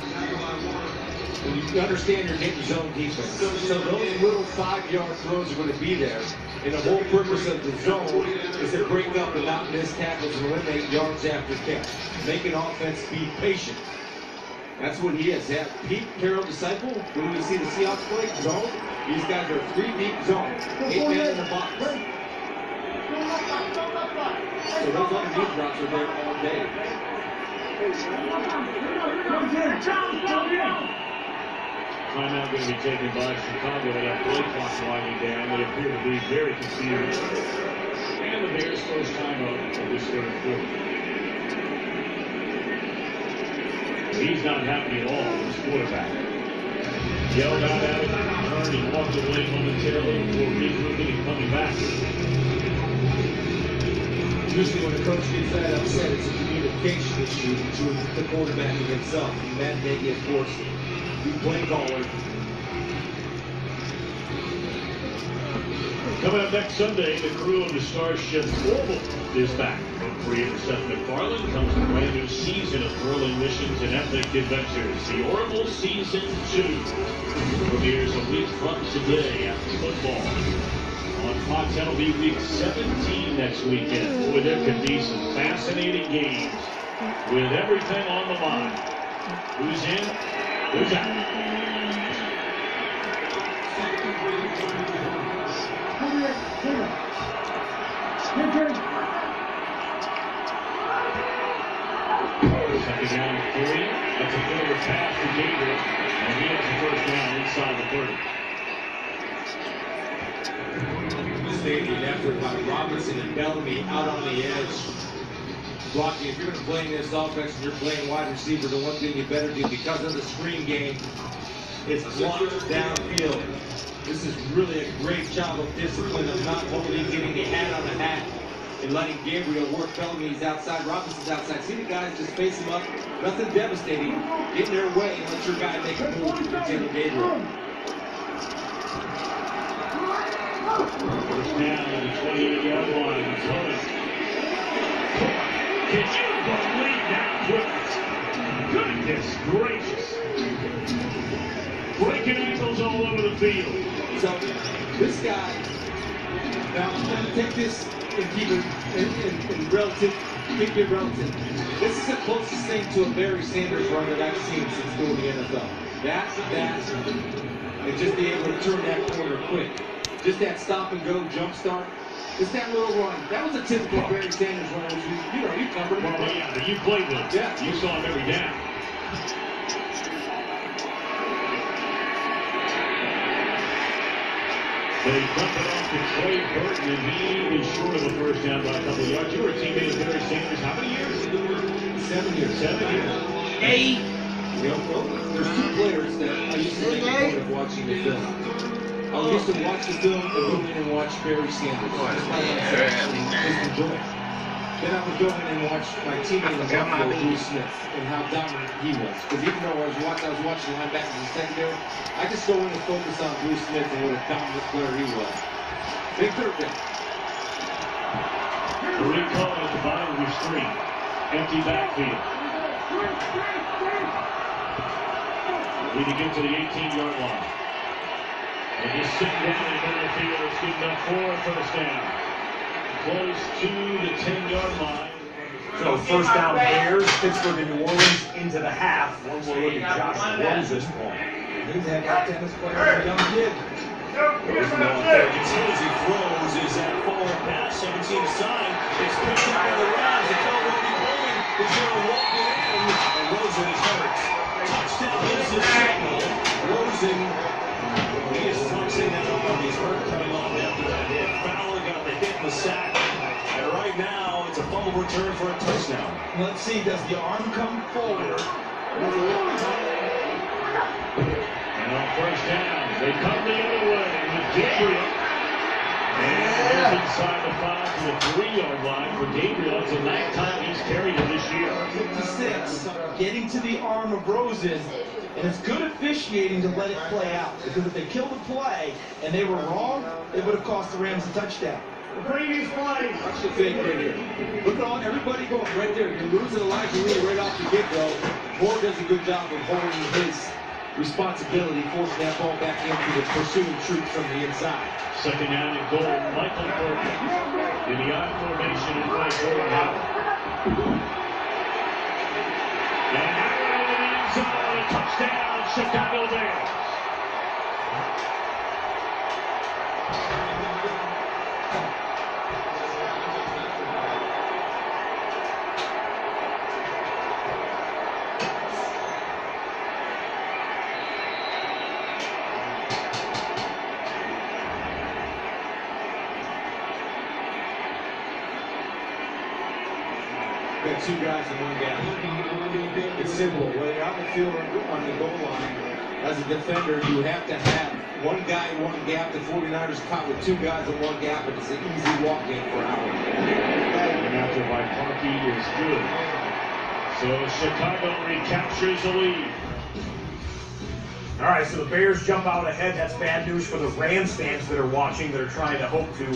you understand you're getting zone defense. So those little 5-yard throws are going to be there. And the whole purpose of the zone is to break up and not miss tackles and eliminate yards after catch. Make an offense be patient. That's what he is. Yeah, Pete Carroll disciple. When we see the Seahawks play zone, these guys are 3 deep zone, 8 men in the box. So those underneath routes are there all day. Timeout going to be taken by Chicago. They have play clock winding down. They appear to be very confused. And the Bears' first timeout of this third quarter. He's not happy at all with his quarterback. Yelled out at him, turned and walked away momentarily before regrouping and coming back. Usually when a coach gets that upset, it's a communication issue between the quarterback and himself. Matt Nagy, of course, the play caller. Coming up next Sunday, the crew of the Starship Omlet is back. Creator Seth MacFarlane comes with a brand new season of thrilling missions and epic adventures. The Oracle Season 2 premieres a week from today after football. On Fox, that'll be week 17 next weekend. Boy, there could be some fascinating games with everything on the line. Who's in? Who's out? Second down and 3. That's a forward pass to Gabriel, and he has the first down inside the 30. Stadium effort by Robinson and Bellamy out on the edge. Blocking. If you're going to play in this offense and you're playing wide receiver, the one thing you better do because of the screen game is block downfield. This is really a great job of discipline of not holding, getting the hat on the hat, and letting Gabriel work. Bellamy's outside, Robinson's outside. See the guys just face him up. Nothing devastating. Get in their way and let your guy make a move to contain Gabriel. First down on the 28-yard line. Can you believe that quickness? Goodness gracious. Breaking ankles all over the field. So this guy, now I'm going to take this and keep it in relative, keep it relative. This is the closest thing to a Barry Sanders run that I've seen since doing the NFL. That, and just be able to turn that corner quick. Just that stop and go jump start. Just that little run. That was a typical Barry Sanders run, which you covered. Well, yeah, but you played with him. Yeah. You saw him every down. They dump it off to Trey Burton, and he is short of a first down by a couple of yards. You were a teammate of Barry Sanders how many years? 7 years. 7 years. 8. Well, there's 2 players that I used to make a point of watching the film. I used to watch the film and go in and watch Barry Sanders. Just enjoy it. Then I would go in and watch my teammate in Buffalo, Bruce Smith, and how dominant he was. Because even though I was watching linebackers in the secondary, I just go in and focus on Bruce Smith and what a dominant player he was. Big third down. Recall at the bottom of your screen. Empty backfield. We need to get to the 18-yard line. And just sitting down in the middle of the field, it's good enough for a first down. Close to the 10-yard line. So first down Bears, Pittsburgh and New Orleans into the half. One more look at Josh Rose's point. He's a tennis player and a young kid. He throws is that forward pass, 17 side. It's picked up by the Rams. It's already going. He's going to walk it in, and Rosen is hurt. Touchdown, this is Rosen. He is tossing that arm. He's hurt coming off after that hit. Fowler got the hit and the sack. And right now, it's a fumble return for a touchdown. Let's see, does the arm come forward? And on first down, they come the other way with Gabriel. And inside the 5 to the 3-yard line for Gabriel. It's the 9th time he's carried it this year. 56, getting to the arm of Rosen. And it's good officiating to let it play out. Because if they killed the play and they were wrong, it would have cost the Rams a touchdown. Brady's flying. Watch the fake right here. Look at all everybody going right there. You're losing Elijah Lee right off the get-go. Moore does a good job of holding his responsibility, forcing that ball back into the pursuing troops from the inside. Second down and goal. Michael Burke in the I formation in play Jordan Howard. And Howard in the end zone. A touchdown, Chicago Bears. Got two guys in one gap. It's simple. Whether you're on the field or on the goal line, as a defender, you have to have one guy in one gap. The 49ers caught with two guys in one gap, and it's an easy walk in for Howard. And after by Parkey is good. So Chicago recaptures the lead. All right, so the Bears jump out ahead. That's bad news for the Rams fans that are watching, that are trying to hope to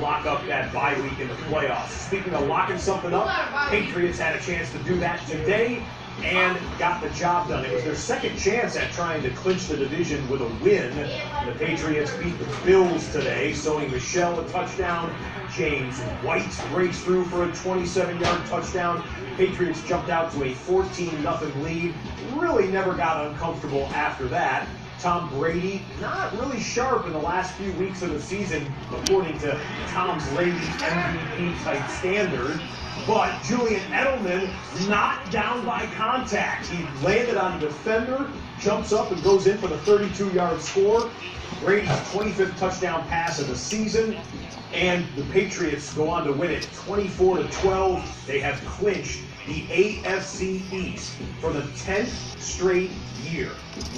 lock up that bye week in the playoffs. Speaking of locking something up, Patriots had a chance to do that today and got the job done. It was their second chance at trying to clinch the division with a win. The Patriots beat the Bills today. Sony Michel a touchdown. James White breaks through for a 27-yard touchdown. Patriots jumped out to a 14-0 lead. Really never got uncomfortable after that. Tom Brady, not really sharp in the last few weeks of the season, according to Tom Brady MVP-type standard. But Julian Edelman not down by contact. He landed on the defender, jumps up and goes in for the 32-yard score. Brady's 25th touchdown pass of the season. And the Patriots go on to win it 24-12. They have clinched the AFC East for the 10th straight year.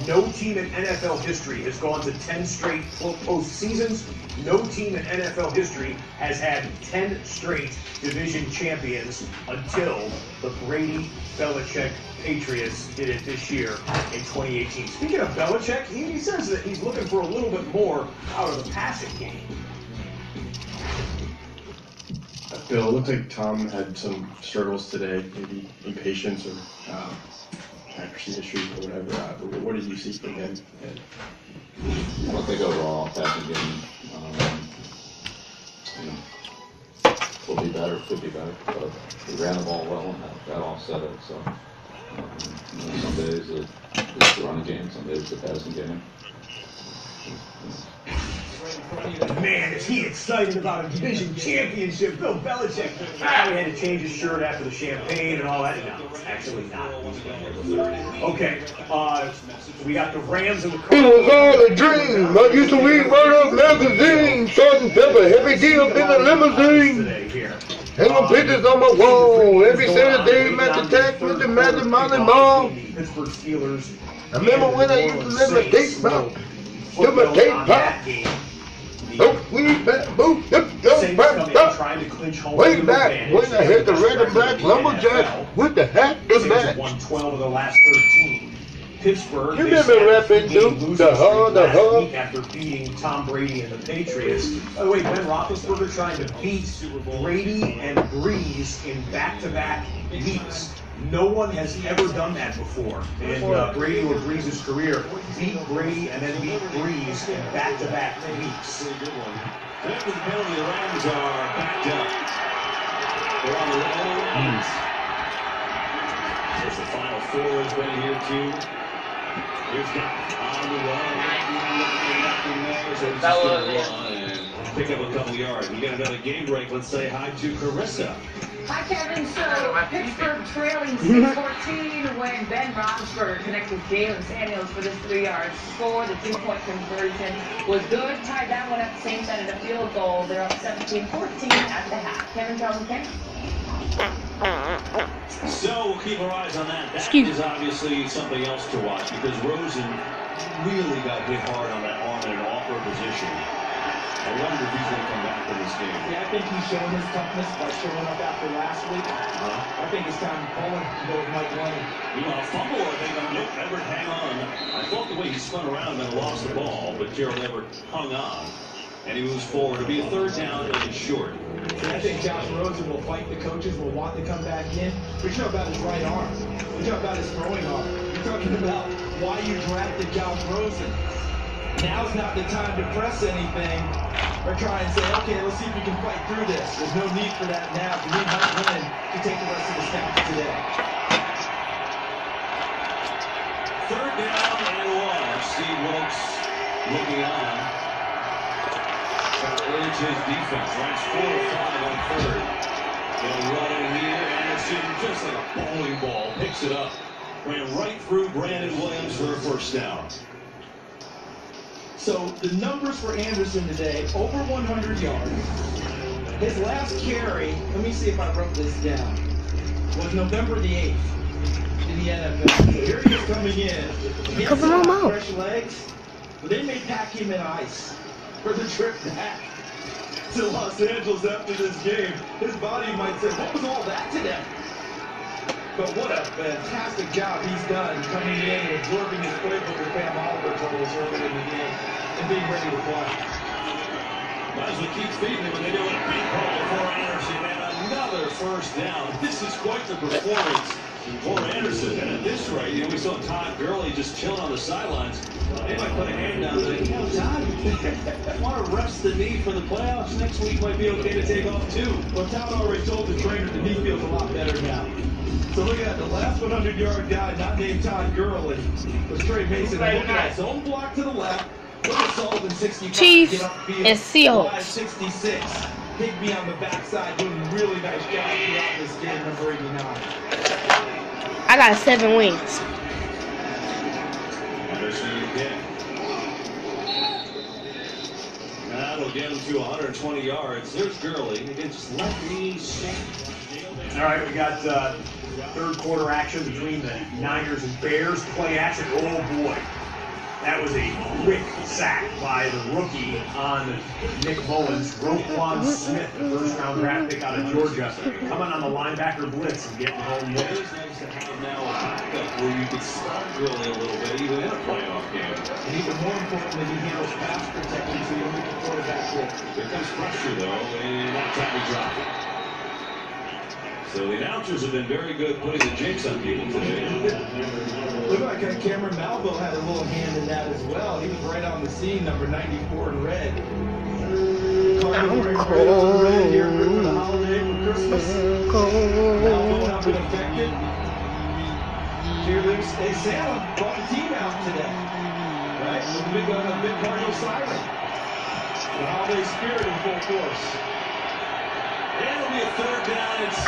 No team in NFL history has gone to 10 straight postseasons. No team in NFL history has had 10 straight division champions until the Brady-Belichick Patriots did it this year in 2018. Speaking of Belichick, he says that he's looking for a little bit more out of the passing game. Bill, it looked like Tom had some struggles today, maybe impatience or accuracy issues or whatever. What did you see from him? I think overall, passing game, will be better, could be better, but we ran the ball well and that offset it. So some days it's the running game, some days it's the passing game. Man, is he excited about a division championship. Bill Belichick. He had to change his shirt after the champagne and all that. No, actually not. Okay, we got the Rams and the Cardinals. It was all a dream. I used to read right up magazine. Salt and pepper, heavy deal in the limousine. Hanging pictures on my wall. Every Saturday, Match with the Magic Molly Mall. Pittsburgh Steelers. I remember when I used to let my tape pop. Till my tape pop. Way back when I had the red and black lumberjack with the hat and match. Won 12 of the last 13. Pittsburgh. You remember rapping too? The hard. After beating Tom Brady and the Patriots. By the way, Ben Roethlisberger trying to beat Brady and Breeze in back-to-back weeks. No one has ever done that before in Brady or Breeze's career. Beat Brady and then beat Breeze in back-to-back weeks. After the penalty, the Rams are backed up. They're on their own. There's the final four is ready here, too. Here's Doc on the run. Pick up a couple yards. We got another game break. Let's say hi to Carissa. Hi, Kevin. So, Pittsburgh trailing 6-14 when Ben Roethlisberger connected Jalen Samuels for this 3-yard score. The 2-point conversion was good. Tied that one at the same side of the field goal. They're up 17-14 at the half. Kevin, Charles, Ken. So we'll keep our eyes on that. That is obviously something else to watch because Rosen really got hit hard on that arm in an awkward position. I wonder if he's going to come back for this game. Yeah, I think he's shown his toughness by showing up after last week. I think it's time to pull him to go with Mike Lennon. You know, a fumble, I think, on Nick Everett hang on. I thought the way he spun around and lost the ball, but Gerald Everett hung on. And he moves forward. It'll be a third down and short. I think Josh Rosen will fight the coaches, will want to come back in. We're talking about his right arm. We're talking about his throwing arm. We're talking about why you drafted Josh Rosen. Now's not the time to press anything or try and say, okay, let's see if we can fight through this. There's no need for that now. We need Mike Glennon to take the rest of the snaps today. Third down and 1. Steve Wilkes looking on. Trying to urge his defense. Runs 4 or 5 on third. They'll run in here. Anderson, just like a bowling ball, picks it up. Ran right through Brandon Williams for a first down. So the numbers for Anderson today, over 100 yards. His last carry, let me see if I wrote this down, was November the 8th in the NFL. So here he is coming in. He has some fresh legs, but they may pack him in ice for the trip back to Los Angeles after this game. His body might say, what was all that today? But what a fantastic job he's done coming in and absorbing his playbook with Pam Oliver told us earlier in the game and being ready to play. Might as well keep feeding him when they do a big call for Anderson and another first down. This is quite the performance for Anderson. And at this rate, you know, we saw Todd Gurley just chilling on the sidelines. They might put a hand down and say, you know, Todd, want to rest the knee for the playoffs? Next week might be okay to take off too. Well, Todd already told the trainer that he feels a lot better now. So look at the last 100-yard guy, not named Todd Gurley, was Trey Mason. Look at that zone block to the left. Look at Sullivan 65. Chiefs and Seahawks. 66. Higby on the backside doing a really nice job throughout this game, number 89. I got 7 wins. Anderson again. That'll get him to 120 yards. There's Gurley. Again, just let me stand. All right, we got third quarter action between the Niners and Bears. Play action. Oh boy, that was a quick sack by the rookie on Nick Mullins. Roquan Smith, the first-round draft pick out of Georgia, coming on the linebacker blitz and getting home with it. It is nice to have now a backup where you can start Gurley a little bit, even in a playoff game. And even more importantly, he handles pass protection, so you don't get the quarterback hit. Here comes pressure, though, and that time he dropped it. So the announcers have been very good putting the jinx on people today. Looked like Cameron Malvo had a little hand in that as well. He was right on the scene, number 94 in red. I'm cold. Red here for the holiday for Christmas. Malvo not been affected. Cheerleaders, hey, Santa brought the team out today. Right? With a big Cardinal siren. The holiday spirit in full force. And it'll be a third down and 6.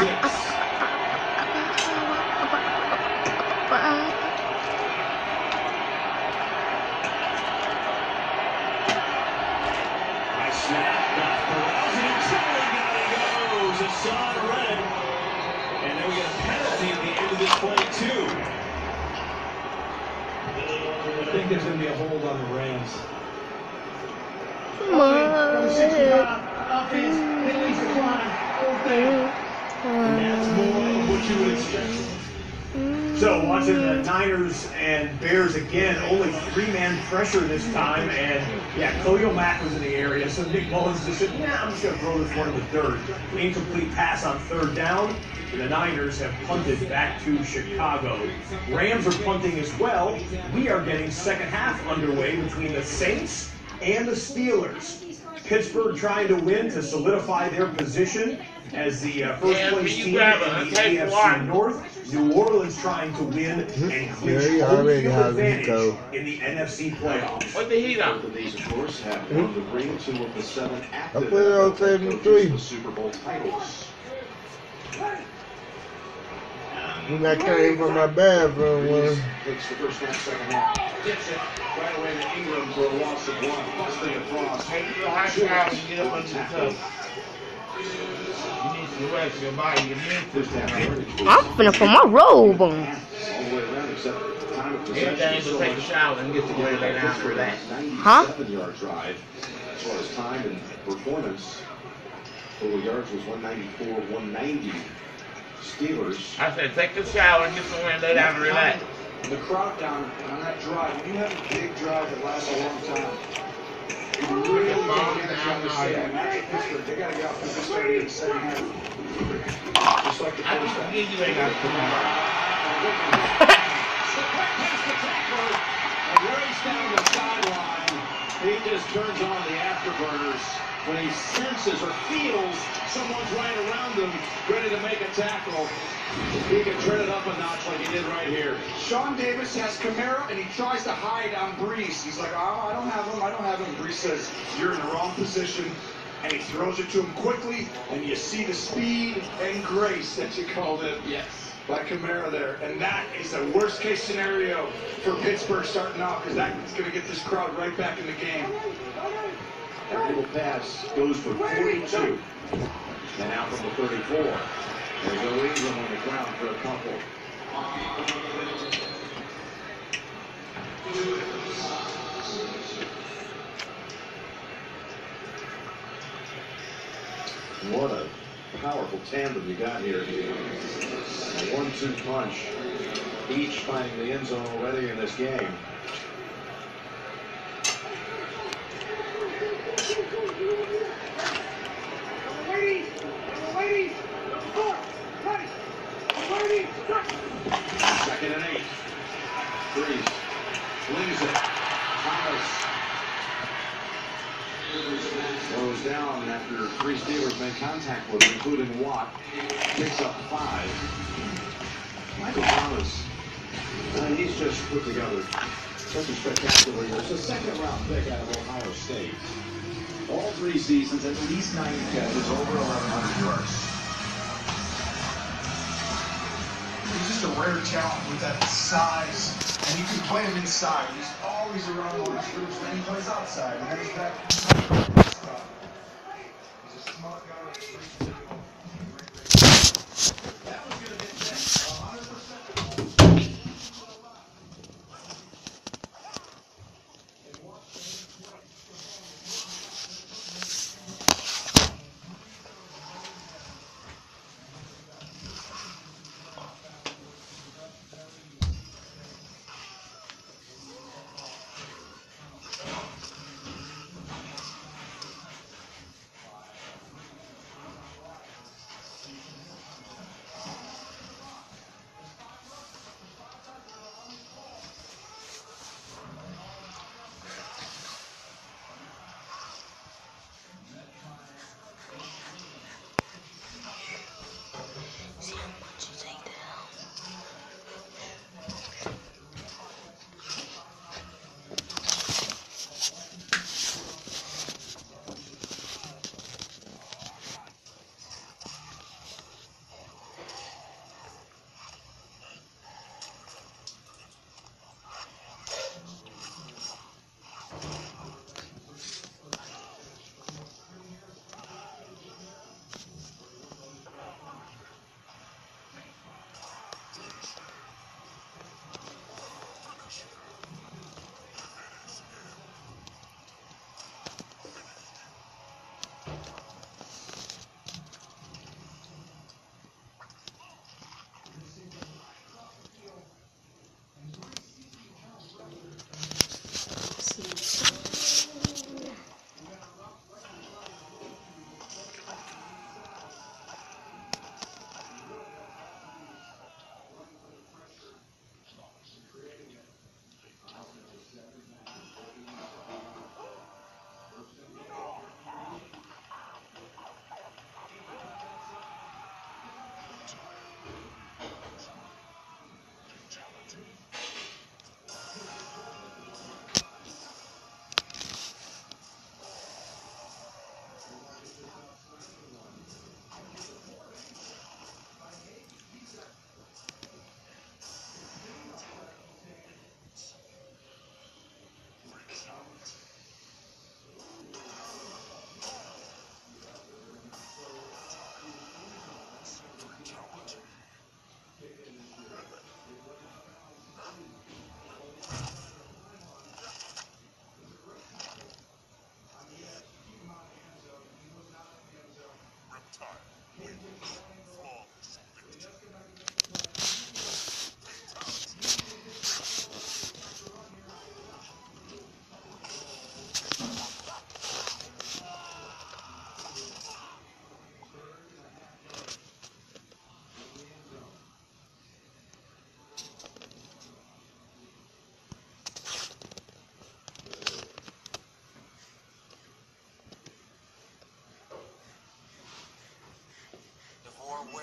Nice snap. Back for Rousey. Charlie got it. Goes. Hassan Reddick. And then we get a penalty at the end of this play, too. I think there's going to be a hold on the Rams. Come on. Offense, they least the climb. And that's more of what you would expect. So watching the Niners and Bears again, only 3-man pressure this time, and yeah, Khalil Mack was in the area, so Nick Mullins just said, nah, I'm just going to throw this one in the third. Incomplete pass on third down, and the Niners have punted back to Chicago. Rams are punting as well. We are getting second half underway between the Saints and the Steelers. Pittsburgh trying to win to solidify their position as the first place team in the AFC North. New Orleans trying to win and clinch home field advantage in the NFC playoffs. What the heat on? These, of course, have won the ring 2 of the 7 active I put it on 73. Super Bowl titles. When that came from my bathroom, Takes the first half, second half. Gets it right away to Ingram for a loss of 1. Busting across. Hey, you know, high power and get up under the tub. You need to rest your body. You need First half, I'm finna put my robe on. all the way around, except time of possession. everything to take a shower and get to go lay down and relax. Huh? 97-yard drive. As far as time and performance, total yards was 194, 190. Steelers. I said, take a shower and get somewhere and lay down and relax. The crowd down on that drive, when you have a big drive that lasts a long time, really did damage on the stadium. And that's what Pittsburgh. They got to get off because they started in the second half. Just like the first half. You ain't got to come out. And race down the sideline. He just turns on the afterburners when he senses or feels someone's right around him, ready to make a tackle. He can turn it up a notch like he did right here. Sean Davis has Kamara, and he tries to hide on Brees. He's like, oh, I don't have him. I don't have him. Brees says, you're in the wrong position. And he throws it to him quickly, and you see the speed and grace that you called it. Yes. By Kamara there. And that is the worst case scenario for Pittsburgh starting off, because that's going to get this crowd right back in the game. That little pass goes for 42. And out from the 34. There's no Ingram on the ground for a couple. What a powerful tandem you got here. A 1-2 punch. Each finding the end zone already in this game. Second and 8. Brees flings it. Thomas goes down after 3 Steelers made contact with him, including Watt. Picks up 5. Michael Thomas, he's just put together such a spectacular year. It's a second-round pick out of Ohio State. All 3 seasons, at least 90 catches, over 1,100 yards. He's just a rare talent with that size, and you can play him inside. He's always around large groups, then he plays outside, and then he's back inside. He's a smart guy. That was going to hit that 100%.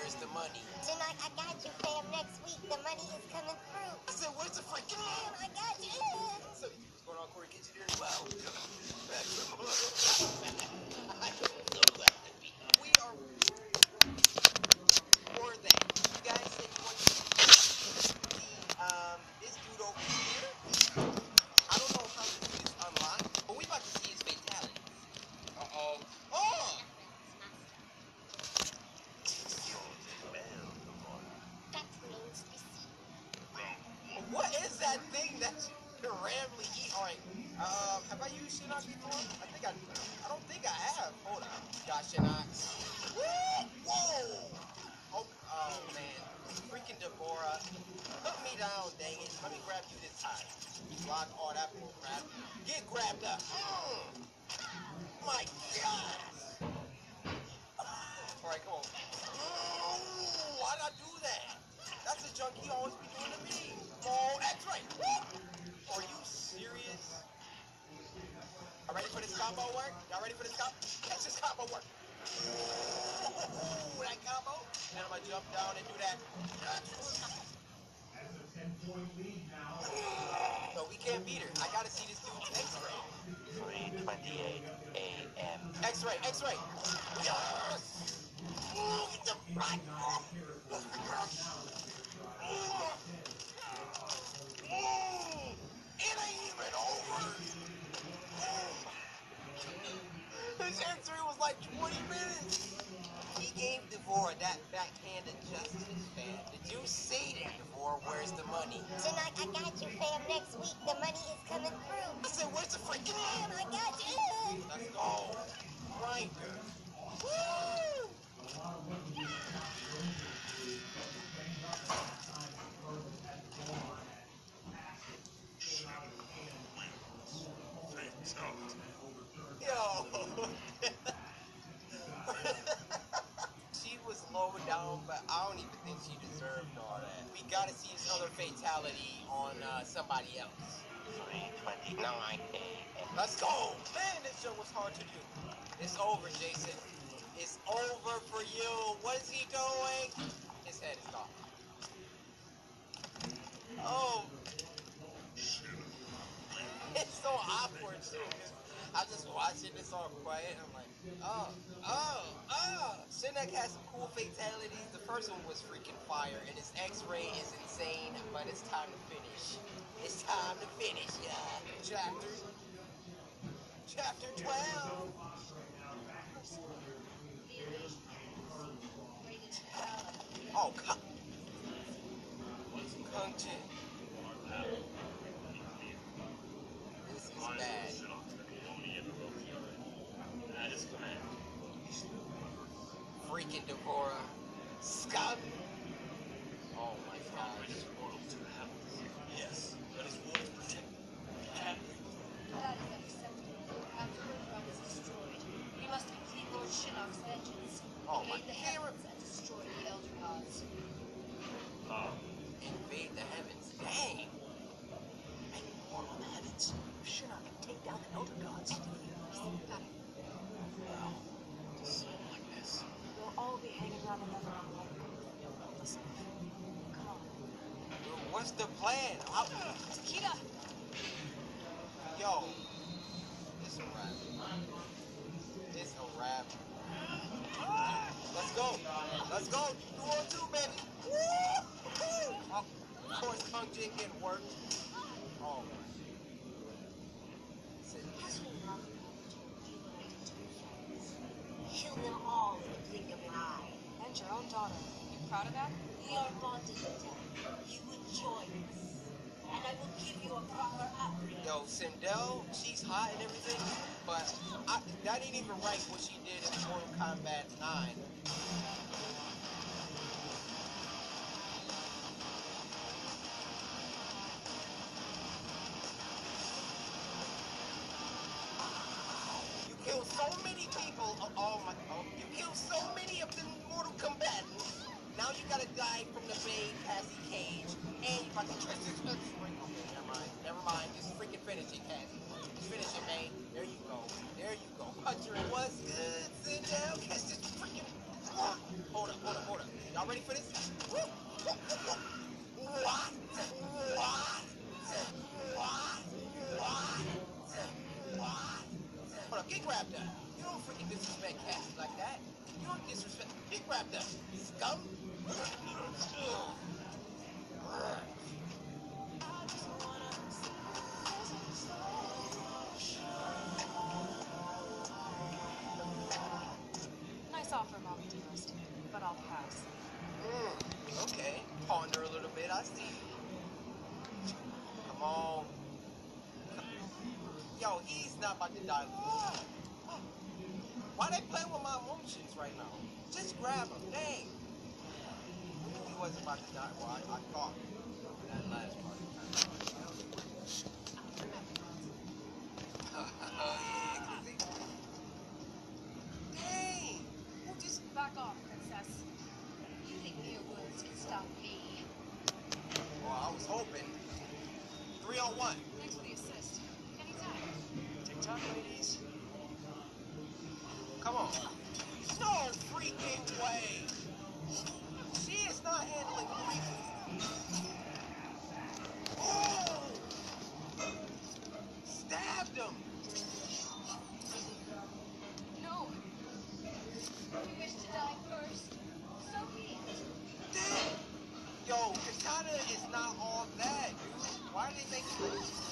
where's the money? Tonight, I got you, fam. Next week, the money is coming through. I said, where's the freaking money? I got you. So, what's going on, Corey? Get you there? Well, back to the I am so glad to be here. We are more than. You guys said you want to see this dude over here. I don't know how this is unlocked, but we about to see his fatality. Uh-oh. Oh! What is that thing that you randomly eat? All right. Have I used Shinnok before? I don't think I have. Hold on. Got Shinnok. Whoa! Oh, man. Freaking Deborah. Put me down, dang it. Let me grab you this time. Block all that bull crap. Get grabbed up. My God. All right, come on. Why'd I do that? That's the junk he always be doing to me. Oh, that's right. Are you serious? Y'all ready for this combo work? Y'all ready for this combo? Catch this combo work. Ooh, that combo. And I'm gonna jump down and do that. No, we can't beat her. I gotta see this dude's X-ray. 3:28 a.m. X-ray, X-ray. Yes! Ooh, get the right. It ain't even over. His X-ray was like 20 minutes. He gave Devorah that backhanded justice, fam. Did you see that, Devorah? Where's the money? Tonight, I got you, fam. Next week, the money is coming through. I said, where's the freaking Fam, I got you. Let's go. Right. Woo! Yo. She was low down, but I don't even think she deserved all that. We gotta see his other fatality on somebody else. 3:29 a.m. Let's go! Man, this show was hard to do. It's over, Jason. It's over for you. What is he doing? His head is gone. Oh. It's so awkward, too. I was just watching this all quiet. I'm like, Shinnok has some cool fatalities. The first one was freaking fire, and his X-ray is insane, but it's time to finish. It's time to finish, yeah. Chapter 12. Oh, come. Kung-Jin. This is bad. Freaking Devorah. Scum. Oh my God. Yes, but his wound is protected. That is unacceptable. After her realm is destroyed, we must complete Lord Shinnok's vengeance. Oh my Invade the heavens and destroy the Elder Gods. Invade the heavens. Dang. And more on the heavens. Shinnok can take down the Elder Gods. Got it. Well, something like this. We'll all be hanging around another one. Listen. Come on. What's the plan? Takeda! Yo. It's a wrap. It's a wrap. Let's go. Let's go. 2-on-2, baby. Woo! Of course, Kung-Jin getting worked. Oh. Kill them all in the blink of an eye. And your own daughter. You proud of that? We are bonded to death. You will join us. And I will give you a proper upbringing. Yo, Sindel, she's hot and everything, but that ain't even right what she did in Mortal Kombat 9. You killed so many people. You killed so many of the Mortal Kombatants. Now you gotta die from the Bay Cassie Cage, and you about to try this. Never mind. Just freaking finish it, Cassie. Just finish it, man. There you go. There you go. Puncher, what's good? Sit down. Catch this freaking. Hold up. Y'all ready for this? What? Hold up, get grabbed that. You don't freaking disrespect Cassie like that. You don't disrespect. Get grabbed that. Scum. Nice offer, Mommy dearest, but I'll pass. Okay. Ponder a little bit. I see. Come on. Yo, he's not about to die. Why they playing with my emotions right now? Just grab him. Dang. He wasn't about to die. Well, I thought that last part. Dang. Well, just back off, princess. You think mere words can stop me? Well, I was hoping. 301. Thanks for the assist. Anytime. TikTok ladies. Come on. No freaking way. She is not handling me. Oh! Stabbed him. No. You wish to die first. So be it. Damn. Yo, Katana is not all that, dude. Why did they make it?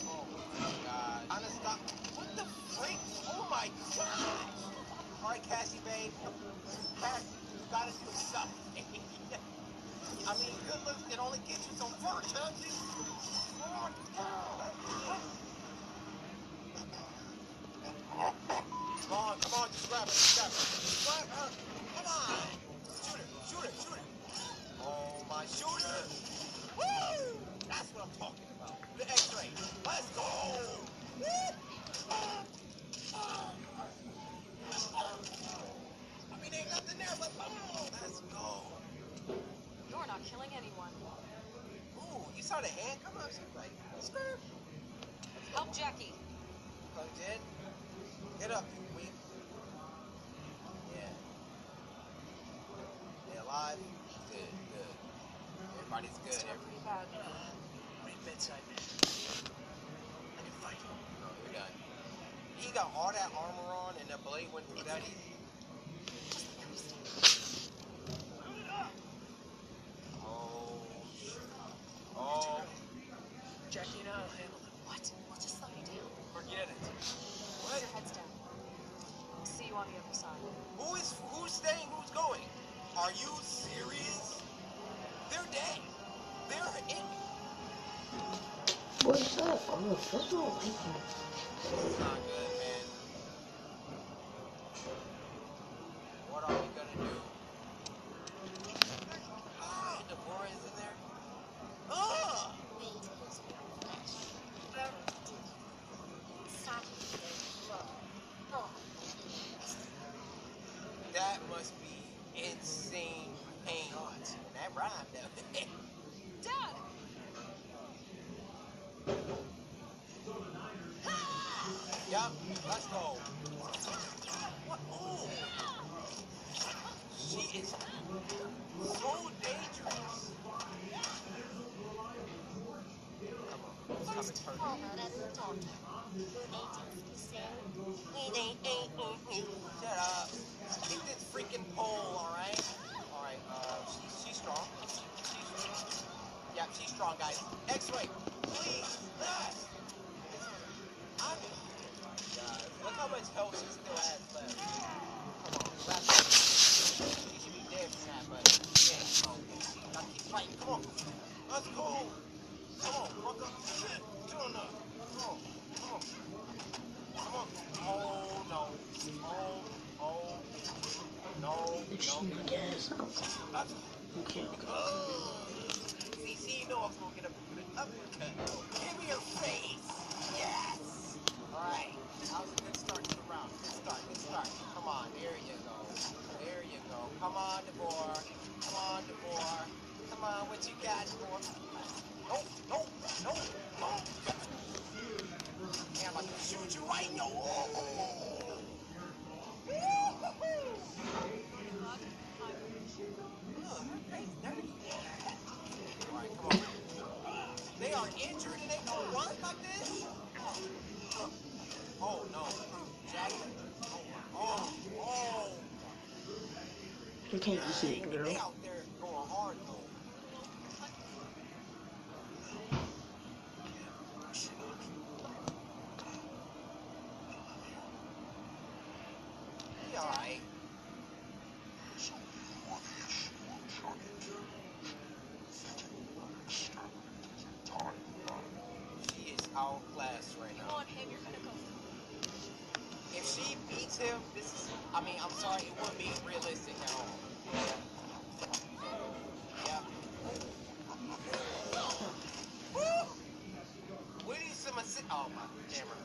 Oh my god. Honest stop. What the freak? Oh my god. Alright, Cassie, babe. Cassie, you gotta do something. I mean, good looks can only get you so far, can't you? Come on, just grab her, Grab her. Come on. Shoot her. Oh, my shooter. Woo! That's what I'm talking about. The X-ray. Let's go. I mean, ain't nothing there but let's go. You're not killing anyone. Ooh, you saw the hand come up? Like, skirt. Help Jackie. Oh, you did? Get up, you queen. Yeah. They alive? Good. Everybody's good. Pretty bad. Right bedside man. I can fight. No, you're done. He got all that armor on and the blade went through that easy. Oh. Jackie and I'll handle it. What? We'll just slow you down. Forget it. Put your heads down. See you on the other side. Who's staying? Who's going? Are you serious? They're dead. They're in. What's up? Oh, that's not like that. It's not good, man. What are we gonna do? Deborah is in there. That must be insane pain. That rhymed, though. Dad! Yup, let's go. What? Oh! She is so dangerous. Come on, it's coming Shut up. Keep this freaking pole, alright? Alright, she's strong. She's strong, guys. X-ray, please. God. Look how much health she still has left. Come on, grab her. She should be dead from that, but yeah, gotta keep fighting. Come on. Let's go. Come on, walk up. Shit. Get on up. Come on. Oh, no. No. Okay. See, you know I was gonna get a good uppercut. Give me your face. Yes. Alright. That was a good start to the round. Good start. Come on. There you go. Come on, Deborah. Come on, what you got, Deborah? No. Man, I'm about to shoot you right in your wall. injured and they don't run like this? Oh no. Jackson. Oh. You can't see it, girl. They out there going hard though. He alright. She is outclassed right now. Come on, him, you're gonna go. If she beats him, this is, I mean, I'm sorry, it wouldn't be realistic at all. Yeah. Woo! We need some assist. Oh my camera.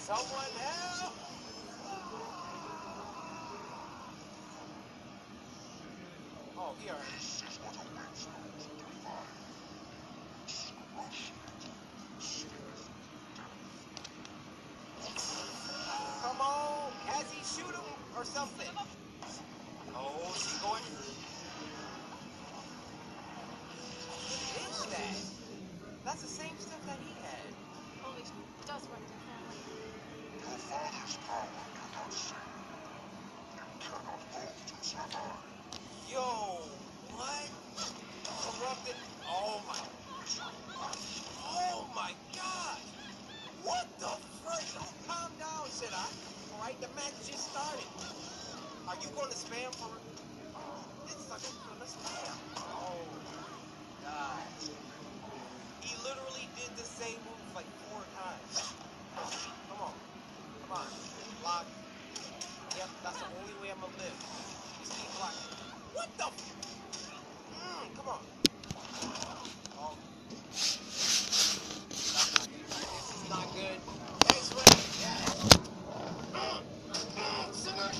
Someone help! Oh, here. Come on, Cassie, shoot him or something. Oh, she's going. What is that? That's the same stuff that he had. Oh, it does run in the family. Your father's power cannot save. You cannot hold to survive. Yo, what? Corrupted. Oh my God. What the frick? Don't calm down, said I. All right, the match just started. Are you going to spam for it? It's like going to spam. Oh, God. He literally did the same move like 4 times. Come on. Block. Yep, that's the only way I'm going to live. Just keep blocking. What the? Come on. Oh. This is not good. X-ray. Yes.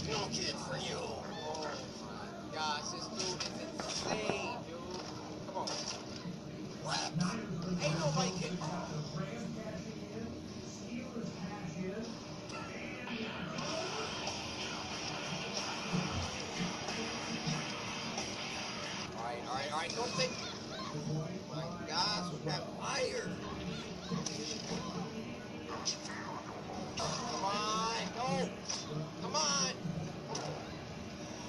No kid for you. Oh my gosh, this dude is insane, dude. Come on. What? Ain't nobody kidding. Alright, don't think. Oh my gosh, with that fire. Come on, go. Come on.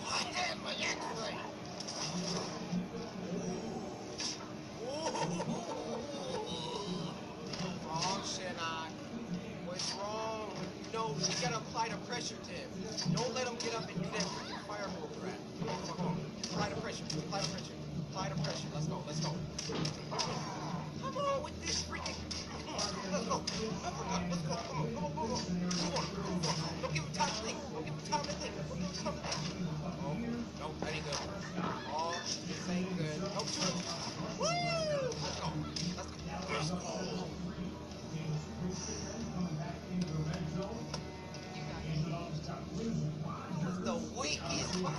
I had my X-ray. Wrong, Shinnok. What's wrong? No, you gotta apply the pressure to him. Don't let him get up and do that freaking fireball crap. Come on. Apply the pressure. Let's go. Come on with this freaking. Let's go. Come on. Don't give him time to think. Oh, no, that ain't good. Oh, this ain't good. Don't shoot him. Woo! Let's go. The weakest one.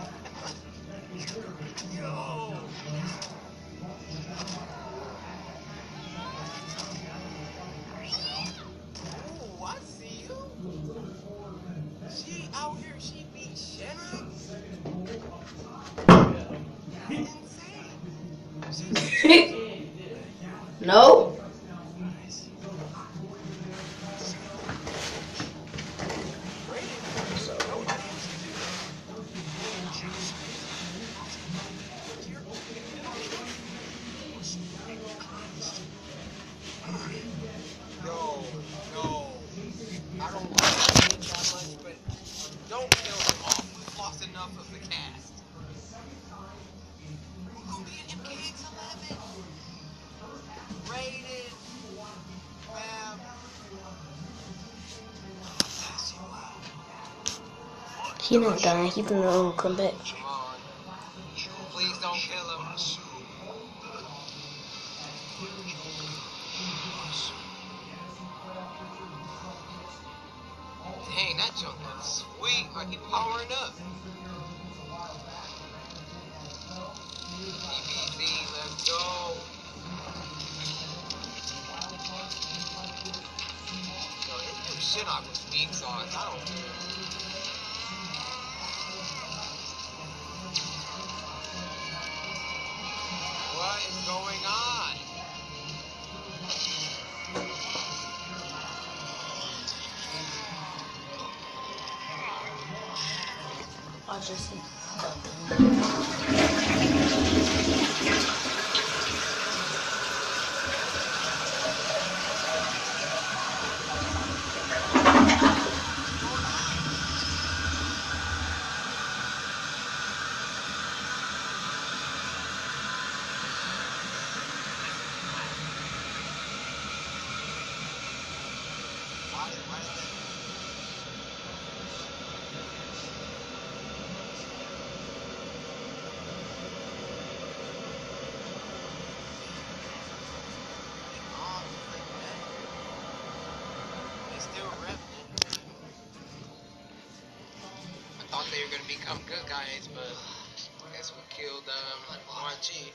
Yo. Oh, I see you. She out here, she beat Shannon. Insane. No. I don't like it that much, but don't kill him off. We've lost enough of the cast. We're gonna be an MKX11. Rated. Fam. He's not dying. He's gonna come back. Come on. Please don't kill him. Dang, that junk is sweet. Like he powering up. PBZ, let's go. Yo, his new shit on was weak sauce. I don't care. I'll just thought they were gonna become good guys, but I guess we killed Quan Chi.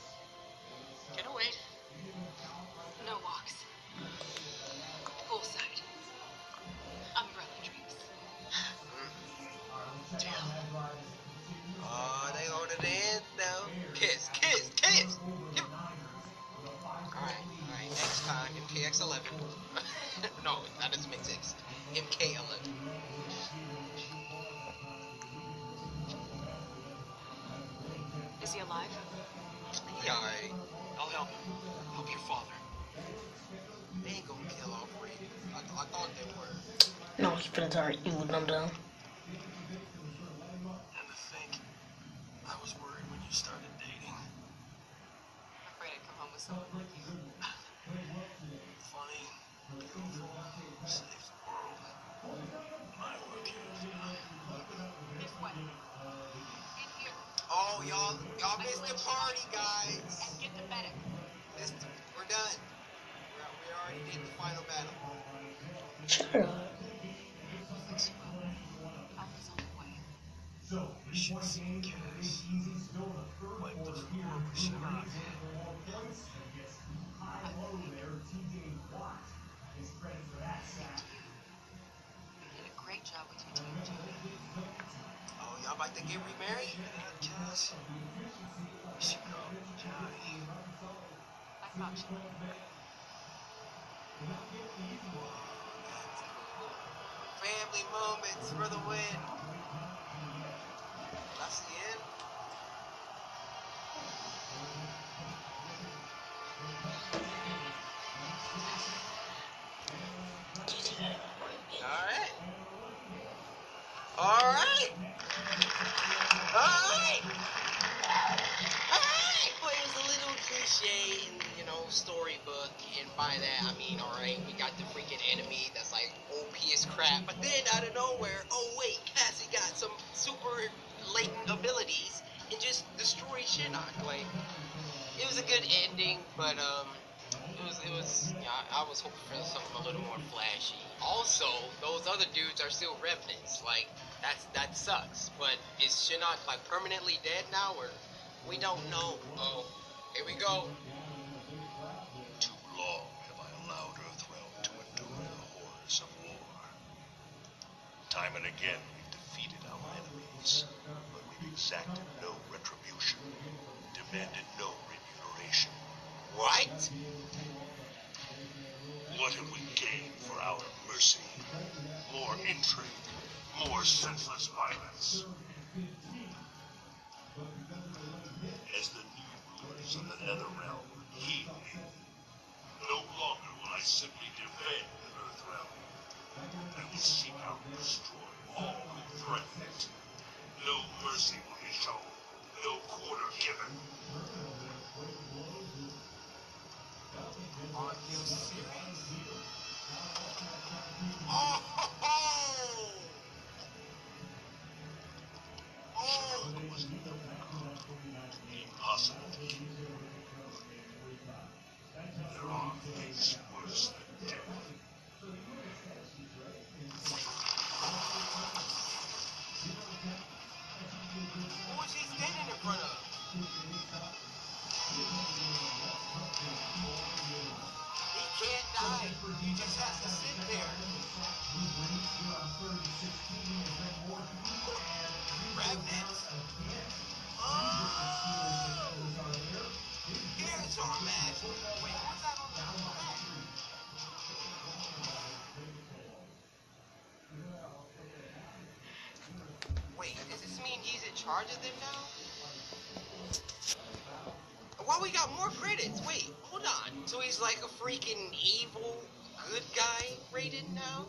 Get away. No walks. Poolside. Umbrella drinks. Oh, they ordered the end though. Kiss, kiss, kiss. Alright, next time, MKX11. No, that doesn't make sense. MK11. Is he alive? Yeah, alright. I'll help him. Help your father. They ain't gonna kill all three. I thought they were. no, he's finna start evil them down. And to think, I was worried when you started dating. I'm afraid I'd come home with someone like you. Funny, beautiful, saves the world. My work here is done. This way. In here. Oh, y'all missed the party, guys. And get the medic. We're done. We already did the final battle. Shut up. We should see Cass. Wipe the floor with Shinnok. You did a great job with your team. Oh, y'all about to get remarried? Cass. Shinnok, Johnny. I thought you would. Family moments for the win. That's the end. Alright. Alright. Well, it was a little cliche in, storybook, and by that I mean, alright, we got the freaking enemy that's like OP as crap, but then out of nowhere, oh wait, Cassie got some super latent abilities and just destroyed Shinnok. Like, it was a good ending, but it was I was hoping for something a little more flashy. Also, those other dudes are still revenants. Like, that sucks. But is Shinnok like permanently dead now, or we don't know? Oh, here we go. Too long have I allowed Earthrealm to endure the horrors of war. Time and again we've defeated our enemies, but we've exacted no retribution, demanded no remuneration. What? What have we gained for our mercy? More intrigue, more senseless violence. As the new rulers of the Netherrealm, heed me. No longer will I simply defend Earthrealm. I will seek out and destroy all who threaten it. No mercy will be shown, no quarter given. Are you serious? Oh! Shinnok was never good. Impossible to kill. There are fates worse than death. Who was he standing in front of? He can't die. He just has to sit there. Revenants? Oh! Here's our match. Wait, what's that on the back? Wait, does this mean he's in charge? charge of them now? Why we got more credits? Wait, hold on. So he's like a freaking evil good guy rated now?